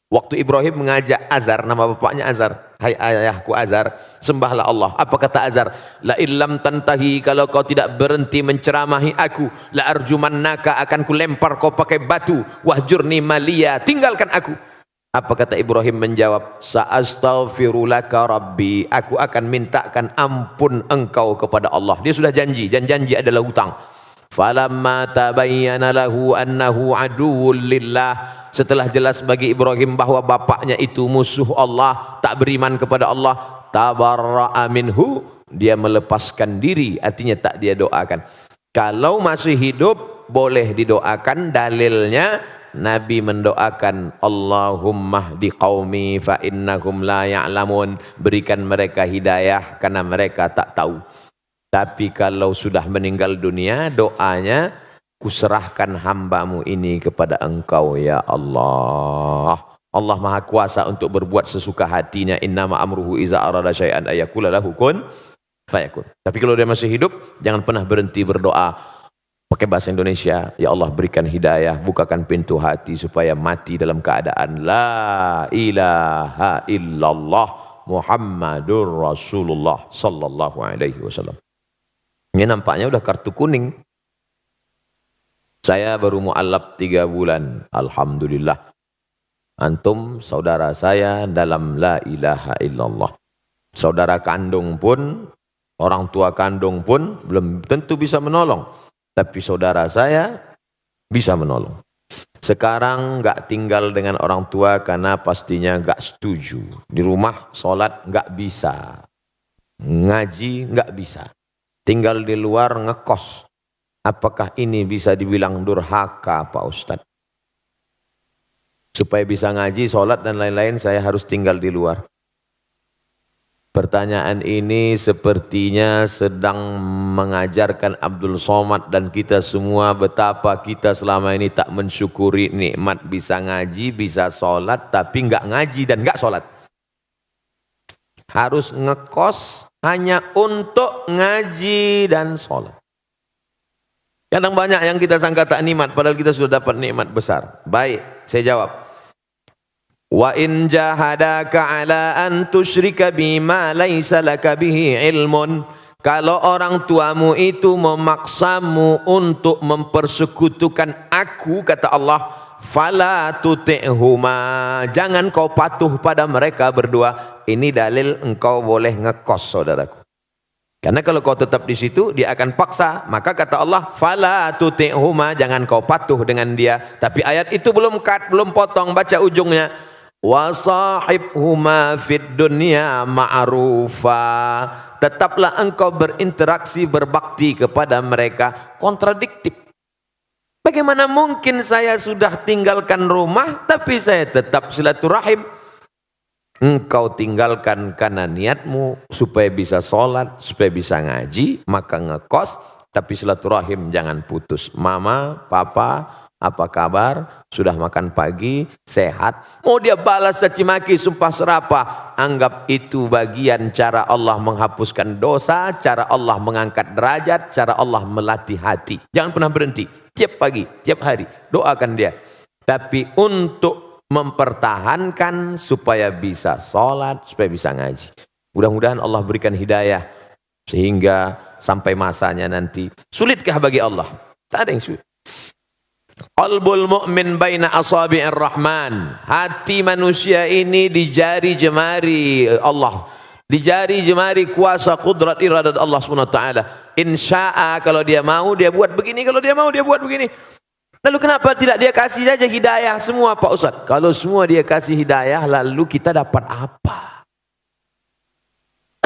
Waktu Ibrahim mengajak Azar, nama bapaknya Azar, hai ayahku Azar, sembahlah Allah. Apa kata Azar? La illam tantahi, kalau kau tidak berhenti menceramahi aku, la arjumannaka, akan ku lempar kau pakai batu, wahjurni maliya, tinggalkan aku. Apa kata Ibrahim menjawab? Sa'astaghfirulaka rabbi, aku akan mintakan ampun engkau kepada Allah. Dia sudah janji, dan janji adalah hutang. Falamma tabayyana lahu annahu aduwwul lillah, setelah jelas bagi Ibrahim bahwa bapaknya itu musuh Allah, tak beriman kepada Allah, tabarra'a minhu, dia melepaskan diri, artinya tak dia doakan. Kalau masih hidup boleh didoakan, dalilnya Nabi mendoakan Allahumma hdi qaumi fa innahum la ya'lamun, berikan mereka hidayah karena mereka tak tahu. Tapi kalau sudah meninggal dunia, doanya, kuserahkan hambamu ini kepada engkau ya Allah. Allah maha kuasa untuk berbuat sesuka hatinya. Innama amruhu iza arada syai'an ayakula lahu kun fayakun. Tapi kalau dia masih hidup, jangan pernah berhenti berdoa. Pakai bahasa Indonesia, ya Allah berikan hidayah, bukakan pintu hati supaya mati dalam keadaan la ilaha illallah Muhammadur Rasulullah sallallahu alaihi wasallam. Ini nampaknya udah kartu kuning. Saya baru mu'allab 3 bulan. Alhamdulillah. Antum saudara saya dalam la ilaha illallah. Saudara kandung pun, orang tua kandung pun belum tentu bisa menolong. Tapi saudara saya bisa menolong. Sekarang nggak tinggal dengan orang tua karena pastinya nggak setuju. Di rumah sholat nggak bisa. Ngaji nggak bisa. tinggal di luar ngekos. Apakah ini bisa dibilang durhaka Pak Ustadz? Supaya bisa ngaji, sholat dan lain-lain saya harus tinggal di luar. Pertanyaan ini sepertinya sedang mengajarkan Abdul Somad dan kita semua betapa kita selama ini tak mensyukuri nikmat bisa ngaji, bisa sholat, tapi nggak ngaji dan nggak sholat. Harus ngekos hanya untuk ngaji dan sholat. Kadang banyak yang kita sangka tak nikmat, padahal kita sudah dapat nikmat besar. Baik, saya jawab. Wa in jahadaka ala an tusyrika bima laisa laka bihi ilmun. Kalau orang tuamu itu memaksamu untuk mempersekutukan aku, kata Allah, fala tuti'huma, jangan kau patuh pada mereka berdua. Ini dalil engkau boleh ngekos, saudaraku. Karena kalau kau tetap di situ, dia akan paksa. Maka kata Allah, fala tuti'huma, jangan kau patuh dengan dia. Tapi ayat itu belum potong, baca ujungnya. Wa sahibhuma fid dunya ma'rufa, tetaplah engkau berinteraksi, berbakti kepada mereka. Kontradiktif. Bagaimana mungkin saya sudah tinggalkan rumah tapi saya tetap silaturahim? Engkau tinggalkan karena niatmu supaya bisa sholat, supaya bisa ngaji, maka ngekos, tapi silaturahim jangan putus. Mama, papa, apa kabar? Sudah makan pagi? Sehat? Mau dia balas caci maki, sumpah serapah, anggap itu bagian cara Allah menghapuskan dosa, cara Allah mengangkat derajat, cara Allah melatih hati. Jangan pernah berhenti. Tiap pagi, tiap hari, doakan dia. Tapi untuk mempertahankan supaya bisa sholat, supaya bisa ngaji. Mudah-mudahan Allah berikan hidayah sehingga sampai masanya nanti. Sulitkah bagi Allah? Tak ada yang sulit. Qalbul mu'min baina asabi'ir rahman. Hati manusia ini di jari jemari Allah. Di jari jemari kuasa kudrat iradat Allah SWT. Insya'a, kalau dia mau dia buat begini, kalau dia mau dia buat begini. Lalu kenapa tidak dia kasih saja hidayah semua Pak Ustadz? Kalau semua dia kasih hidayah, lalu kita dapat apa?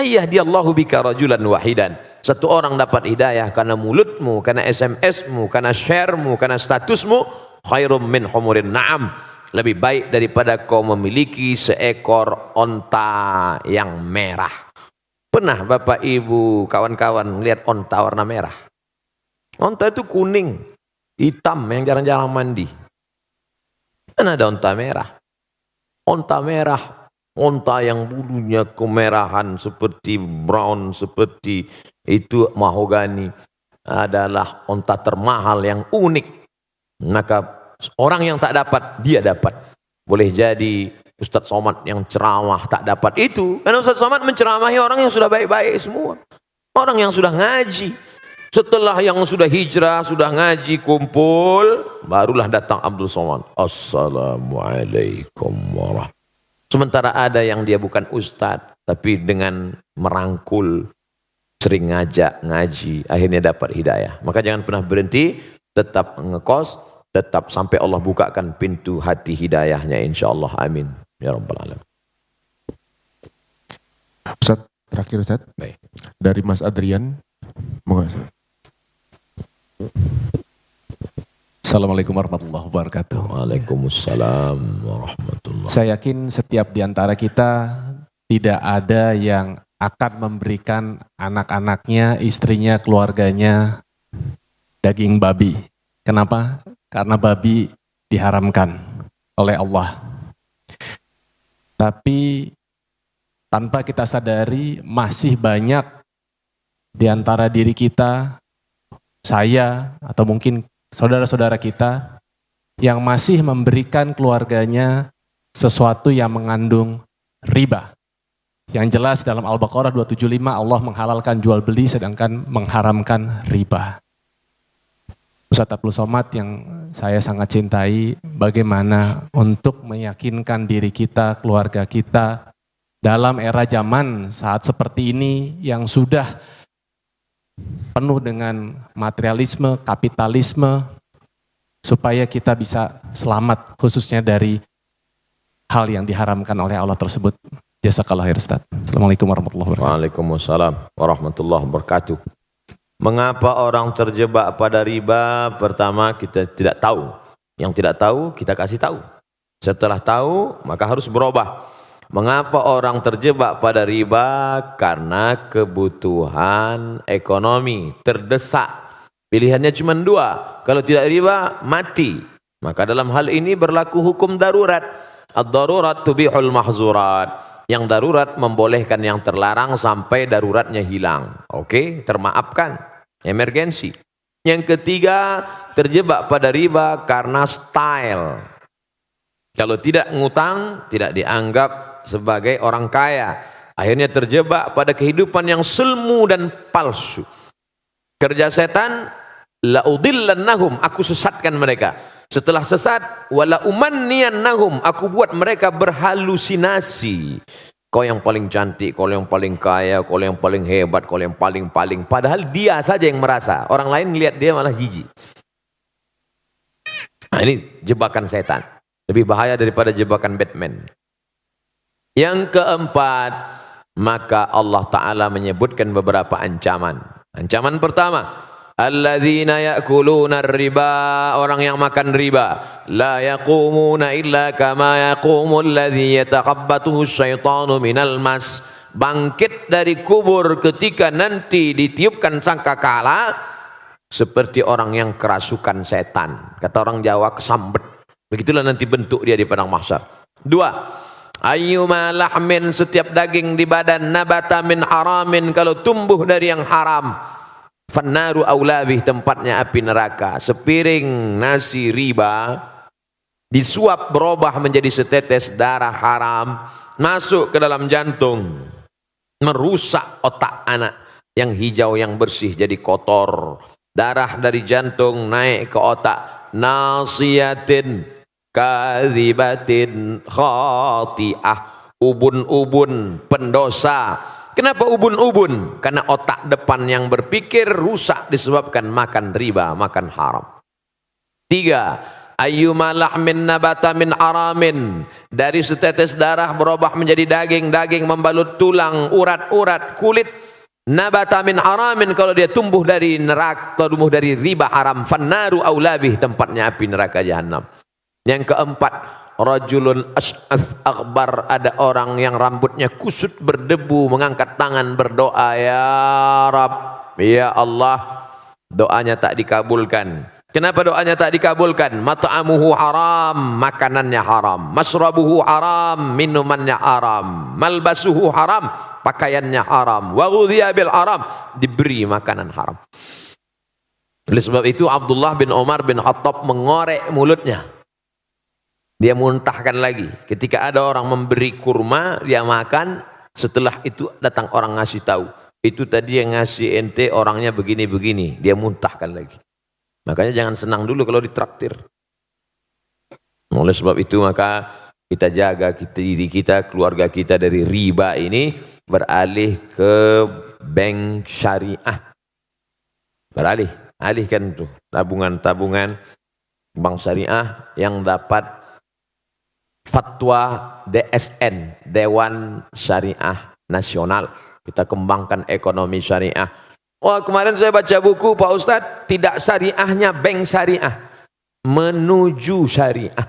Ayyahdiyallahu bika rajulan wahidan. Satu orang dapat hidayah karena mulutmu, karena SMS-mu, karena share-mu, karena statusmu. Khairum min humurin na'am. Lebih baik daripada kau memiliki seekor onta yang merah. Pernah Bapak Ibu kawan-kawan melihat onta warna merah? Onta itu kuning, hitam yang jarang-jarang mandi. Kan ada onta merah. Onta merah, onta yang bulunya kemerahan seperti brown, seperti itu mahogani, adalah onta termahal yang unik. Maka orang yang tak dapat, dia dapat. Boleh jadi Ustadz Somad yang ceramah tak dapat itu, karena Ustadz Somad menceramahi orang yang sudah baik-baik semua. Orang yang sudah ngaji. Setelah yang sudah hijrah, sudah ngaji, kumpul, barulah datang Abdul Somad. Assalamualaikum warahmatullahi. Sementara ada yang dia bukan ustadz, tapi dengan merangkul, sering ngajak, ngaji, akhirnya dapat hidayah. Maka jangan pernah berhenti, tetap ngekos, tetap sampai Allah bukakan pintu hati hidayahnya, insya Allah. Amin. Ya Rabbal Alamin. Ustaz, terakhir Ustaz. Baik. Dari Mas Adrian. Moga Ustaz. Assalamualaikum warahmatullahi wabarakatuh. Waalaikumsalam warahmatullahi. Saya yakin setiap di antara kita tidak ada yang akan memberikan anak-anaknya, istrinya, keluarganya daging babi. Kenapa? Karena babi diharamkan oleh Allah. Tapi tanpa kita sadari masih banyak di antara diri kita, saya atau mungkin saudara-saudara kita yang masih memberikan keluarganya sesuatu yang mengandung riba. Yang jelas dalam Al-Baqarah 275 Allah menghalalkan jual beli sedangkan mengharamkan riba. Ustadz Abdul Somad yang saya sangat cintai, bagaimana untuk meyakinkan diri kita, keluarga kita dalam era zaman saat seperti ini yang sudah penuh dengan materialisme, kapitalisme, supaya kita bisa selamat khususnya dari hal yang diharamkan oleh Allah tersebut. Jazakallah khair Ustaz. Assalamualaikum warahmatullahi wabarakatuh. Waalaikumsalam warahmatullahi wabarakatuh. Mengapa orang terjebak pada riba? Pertama, kita tidak tahu. Yang tidak tahu, kita kasih tahu. Setelah tahu, maka harus berubah. Mengapa orang terjebak pada riba? Karena kebutuhan ekonomi, terdesak. Pilihannya cuma dua. Kalau tidak riba, mati. Maka dalam hal ini berlaku hukum darurat. Ad-darurat tubihul mahzurat. Yang darurat membolehkan yang terlarang sampai daruratnya hilang. Oke, termaafkan. Emergensi. Yang ketiga, terjebak pada riba karena style. Kalau tidak ngutang, tidak dianggap sebagai orang kaya. Akhirnya terjebak pada kehidupan yang semu dan palsu. Kerja setan, la'udillannahum, aku sesatkan mereka. Setelah sesat, wala umanniyannahum, aku buat mereka berhalusinasi. Kau yang paling cantik, kau yang paling kaya, kau yang paling hebat, kau yang paling-paling. Padahal dia saja yang merasa. Orang lain lihat dia malah jijik. Nah, ini jebakan setan. Lebih bahaya daripada jebakan Batman. Yang keempat, maka Allah Ta'ala menyebutkan beberapa ancaman. Ancaman pertama, alladzina ya'kuluna riba, orang yang makan riba, la yaqumuna illa kama yaqumul ladzi yatakhabbathu syaitanu minal mas, bangkit dari kubur ketika nanti ditiupkan sangkakala seperti orang yang kerasukan setan. Kata orang Jawa, kesambet. Begitulah nanti bentuk dia di padang mahsyar. Dua, ayyuma lahmin, setiap daging di badan, nabata min haramin, kalau tumbuh dari yang haram, fannaru aulabih, tempatnya api neraka. Sepiring nasi riba disuap berubah menjadi setetes darah haram, masuk ke dalam jantung, merusak otak anak. Yang hijau yang bersih jadi kotor. Darah dari jantung naik ke otak. Nasiyatin kadzibatin khati'ah, ubun-ubun pendosa. Kenapa ubun-ubun? Karena otak depan yang berpikir rusak disebabkan makan riba, makan haram. Tiga, ayyuma lahmin nabata min aramin, dari setetes darah berubah menjadi daging, daging membalut tulang, urat-urat, kulit. Nabata min aramin, kalau dia tumbuh dari neraka, tumbuh dari riba haram, fannaru aulabih, tempatnya api neraka jahanam. Yang keempat, rajulun as'ath akhbar, ada orang yang rambutnya kusut berdebu, mengangkat tangan berdoa, ya Rab, ya Allah, doanya tak dikabulkan. Kenapa doanya tak dikabulkan? Mat'amuhu haram, makanannya haram. Masrabuhu haram, minumannya haram. Malbasuhu haram, pakaiannya haram. Wa ghudhiya bil haram, diberi makanan haram. Oleh sebab itu Abdullah bin Umar bin Khattab mengorek mulutnya. Dia muntahkan lagi. Ketika ada orang memberi kurma, dia makan. Setelah itu datang orang ngasih tahu. Itu tadi yang ngasih ente orangnya begini-begini. Dia muntahkan lagi. Makanya jangan senang dulu kalau ditraktir. Oleh sebab itu maka kita jaga diri kita, keluarga kita dari riba ini, beralih ke bank syariah. Alihkan tuh tabungan-tabungan bank syariah yang dapat fatwa DSN, Dewan Syariah Nasional. Kita kembangkan ekonomi syariah. Oh, kemarin saya baca buku Pak Ustadz, tidak syariahnya bank syariah, menuju syariah,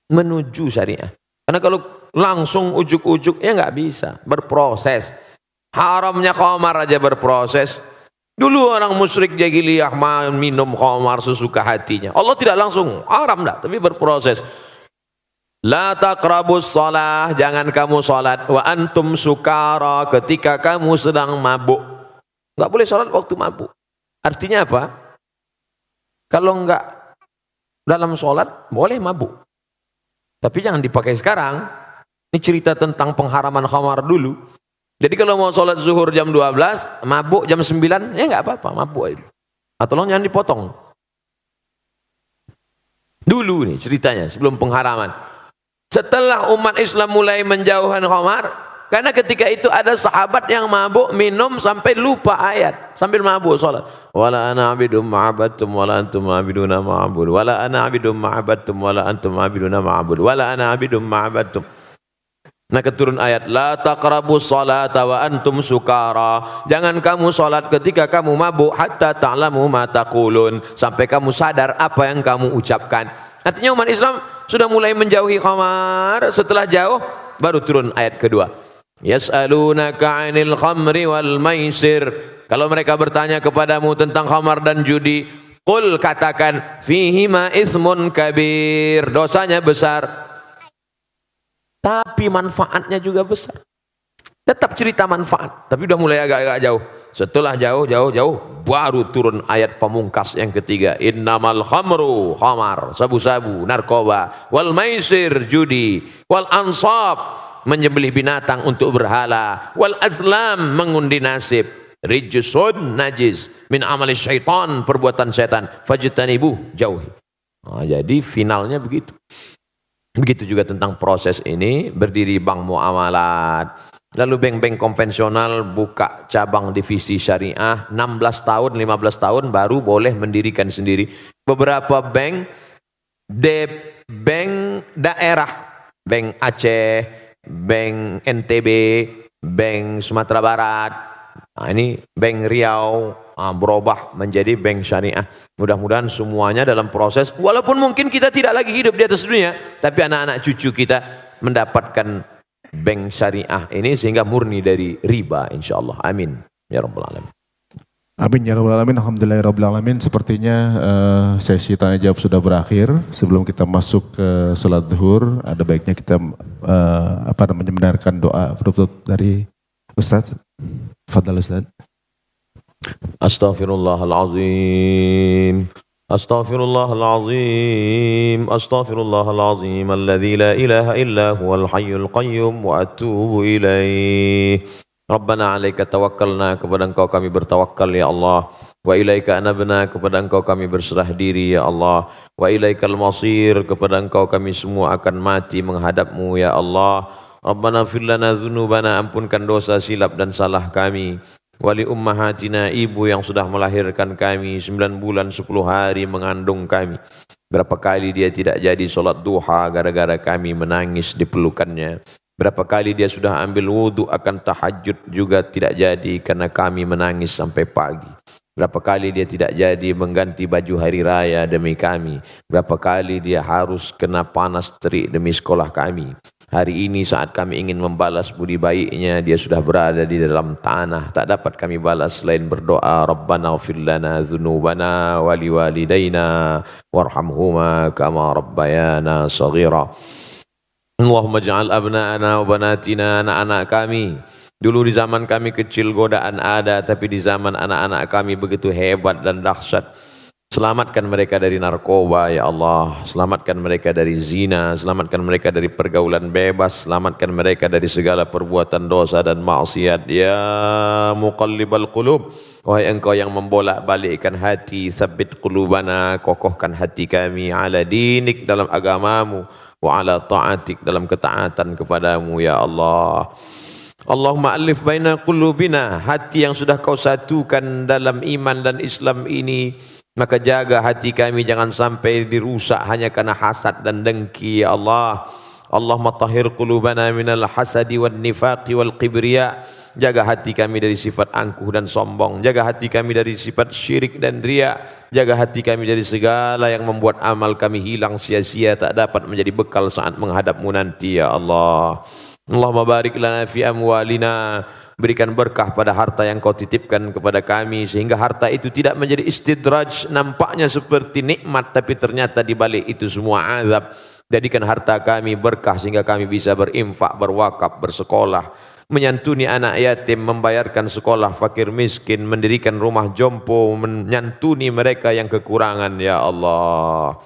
menuju syariah. Karena kalau langsung ujuk-ujuk ya nggak bisa, berproses. Haramnya khamar aja berproses. Dulu orang musyrik jahiliyah minum khamar sesuka hatinya. Allah tidak langsung haram dah, tapi berproses. La taqrabus shalah, jangan kamu salat wa antum sukara, ketika kamu sedang mabuk. Enggak boleh salat waktu mabuk. Artinya apa? Kalau enggak dalam salat boleh mabuk. Tapi jangan dipakai sekarang. Ini cerita tentang pengharaman khamar dulu. Jadi kalau mau salat zuhur jam 12, mabuk jam 9, ya enggak apa-apa, mabuk aja. Tolong jangan dipotong. Dulu nih ceritanya sebelum pengharaman. Setelah umat Islam mulai menjauhkan khamar, karena ketika itu ada sahabat yang mabuk minum sampai lupa ayat, sambil mabuk salat. Wala ana abidum ma'abadtum wala antum ma'abiduna ma'abud. Wala ana abidum ma'abadtum wala antum ma'abiduna ma'abud. Wala ana abidum ma'abadtum. Maka turun ayat la taqrabus salata wa antum sukara. Jangan kamu salat ketika kamu mabuk hatta ta'lamu ma taqulun, sampai kamu sadar apa yang kamu ucapkan. Artinya umat Islam sudah mulai menjauhi khamar. Setelah jauh baru turun ayat kedua. Yas'alunaka 'anil khamri wal maisir. Kalau mereka bertanya kepadamu tentang khamar dan judi, qul katakan fihima itsmun kabir. Dosanya besar, tapi manfaatnya juga besar. Tetap cerita manfaat, tapi udah mulai agak-agak jauh. Setelah jauh baru turun ayat pamungkas yang ketiga. Innamal khamru, khamar, sabu-sabu, narkoba, wal maisir, judi, wal ansab, menyembelih binatang untuk berhala, wal azlam, mengundi nasib, rijsun, najis, min amali syaitan, perbuatan setan, fajtanibuh, jauhi. Nah, jadi finalnya begitu. Begitu juga tentang proses ini, berdiri bank muamalat, lalu bank-bank konvensional buka cabang divisi syariah, 16 tahun, 15 tahun baru boleh mendirikan sendiri. Beberapa bank daerah, bank Aceh, bank NTB, bank Sumatera Barat, nah ini bank Riau, berubah menjadi bank syariah. Mudah-mudahan semuanya dalam proses, walaupun mungkin kita tidak lagi hidup di atas dunia, tapi anak-anak cucu kita mendapatkan bank syariah ini sehingga murni dari riba, insyaallah. Amin ya rabbal alamin. Amin ya rabbal alamin. Alhamdulillahirabbil alamin. Sepertinya sesi tanya jawab sudah berakhir. Sebelum kita masuk ke salat zuhur, ada baiknya kita mendengarkan doa penutup dari Ustaz. Fadhal Ustaz. Astaghfirullahalazim. Astaghfirullahalazim. Astaghfirullahalazim. Alladzi la ilaha illa huwal hayyul qayyum wa atubu ilaih. Rabbana alaika tawakkalna, kepada Engkau kami bertawakal ya Allah. Wa ilaika anabna, kepada Engkau kami berserah diri ya Allah. Wa ilaikal masir, kepada Engkau kami semua akan mati menghadapmu ya Allah. Rabbana fir lana dzunubana, ampunkan dosa silap dan salah kami. Wali ummahatina, ibu yang sudah melahirkan kami, 9 bulan 10 hari mengandung kami. Berapa kali dia tidak jadi sholat duha gara-gara kami menangis di pelukannya. Berapa kali dia sudah ambil wudhu akan tahajud juga tidak jadi karena kami menangis sampai pagi. Berapa kali dia tidak jadi mengganti baju hari raya demi kami. Berapa kali dia harus kena panas terik demi sekolah kami. Hari ini saat kami ingin membalas budi baiknya, dia sudah berada di dalam tanah. Tak dapat kami balas selain berdoa, Rabbana ighfir lana dzunubana wa liwalidayna warhamhuma kama rabbayana shaghira. Allahumma ja'al abna'ana wa banatina, anak-anak kami. Dulu di zaman kami kecil godaan ada, tapi di zaman anak-anak kami begitu hebat dan dahsyat. Selamatkan mereka dari narkoba ya Allah, selamatkan mereka dari zina, selamatkan mereka dari pergaulan bebas, selamatkan mereka dari segala perbuatan dosa dan maksiat. Ya muqallibal qulub, wahai Engkau yang membolak-balikkan hati, sabbit qulubana, kokohkan hati kami ala dinik, dalam agamamu, wa ala ta'atik, dalam ketaatan kepadamu ya Allah. Allahumma alif baina qulubina, hati yang sudah Kau satukan dalam iman dan Islam ini, maka jaga hati kami jangan sampai dirusak hanya karena hasad dan dengki ya Allah. Allahumma tahhir qulubana minal hasadi wan nifaqi wal kibriya, jaga hati kami dari sifat angkuh dan sombong, jaga hati kami dari sifat syirik dan riya, jaga hati kami dari segala yang membuat amal kami hilang sia-sia, tak dapat menjadi bekal saat menghadapmu nanti ya Allah. Allahumma barik lana fi amwalina, berikan berkah pada harta yang Kau titipkan kepada kami, sehingga harta itu tidak menjadi istidraj, nampaknya seperti nikmat tapi ternyata di balik itu semua azab. Jadikan harta kami berkah sehingga kami bisa berinfak, berwakaf, bersekolah, menyantuni anak yatim, membayarkan sekolah fakir miskin, mendirikan rumah jompo, menyantuni mereka yang kekurangan ya Allah.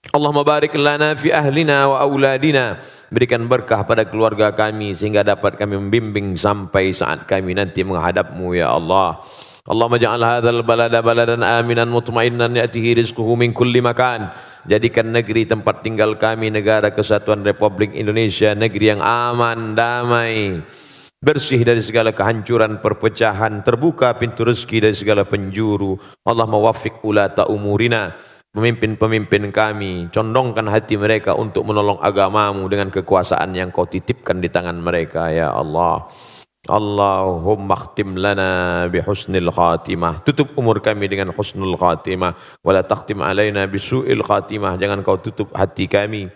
Allahumma barik lana fi ahlina wa auladina, berikan berkah pada keluarga kami sehingga dapat kami membimbing sampai saat kami nanti menghadapmu ya Allah. Allahumma ja'al hadzal balada baladan aminan mutmainnan ya'tihi rizquhu min kulli makan. Jadikan negeri tempat tinggal kami Negara Kesatuan Republik Indonesia negeri yang aman, damai, bersih dari segala kehancuran, perpecahan, terbuka pintu rezeki dari segala penjuru. Allahumma waffiq ulata umurina, pemimpin-pemimpin kami, condongkan hati mereka untuk menolong agamamu dengan kekuasaan yang kau titipkan di tangan mereka ya Allah. Allahumma khtim lana bihusnil khatimah. Tutup umur kami dengan husnul khatimah. Wala takhtim alaina bisu'il khatimah. Jangan kau tutup hati kami.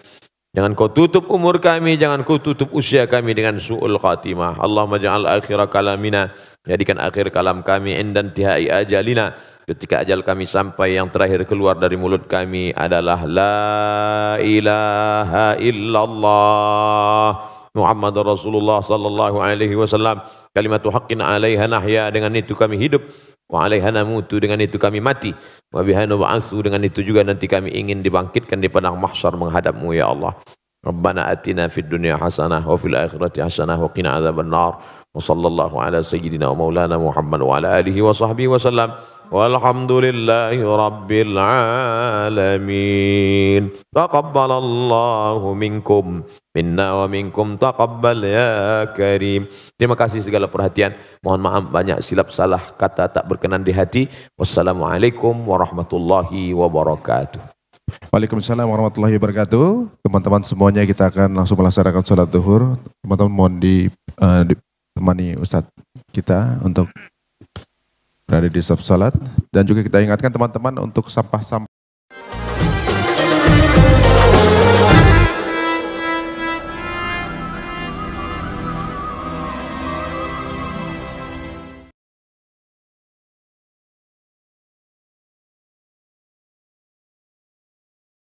Jangan kau tutup umur kami. Jangan kau tutup usia kami dengan su'ul khatimah. Allahumma ja'al akhira kalamina. Jadikan akhir kalam kami indan tihai ajalina. Ketika ajal kami sampai, yang terakhir keluar dari mulut kami adalah La ilaha illallah Muhammad Rasulullah sallallahu alaihi wasallam. Kalimatu haqqin alaiha nahya, dengan itu kami hidup. Wa alaiha namutu, dengan itu kami mati. Wa biha nub'atsu, dengan itu juga nanti kami ingin dibangkitkan di padang mahsyar menghadapmu ya Allah. Rabbana atina fid dunya hasanah wa fil akhirati hasanah wa qina adzabannar. Wa sallallahu ala sayyidina wa maulana Muhammad wa ala alihi wa sahbihi wasallam. Walhamdulillahi rabbil alamin. Taqabbalallahu minkum minna wa minkum taqabbal ya karim. Terima kasih segala perhatian. Mohon maaf banyak silap salah kata tak berkenan di hati. Wassalamualaikum warahmatullahi wabarakatuh. Waalaikumsalam warahmatullahi wabarakatuh. Teman-teman semuanya, kita akan langsung melaksanakan sholat zuhur. Teman-teman mohon ditemani Ustadz kita untuk berada di saf salat, dan juga kita ingatkan teman-teman untuk sampah-sampah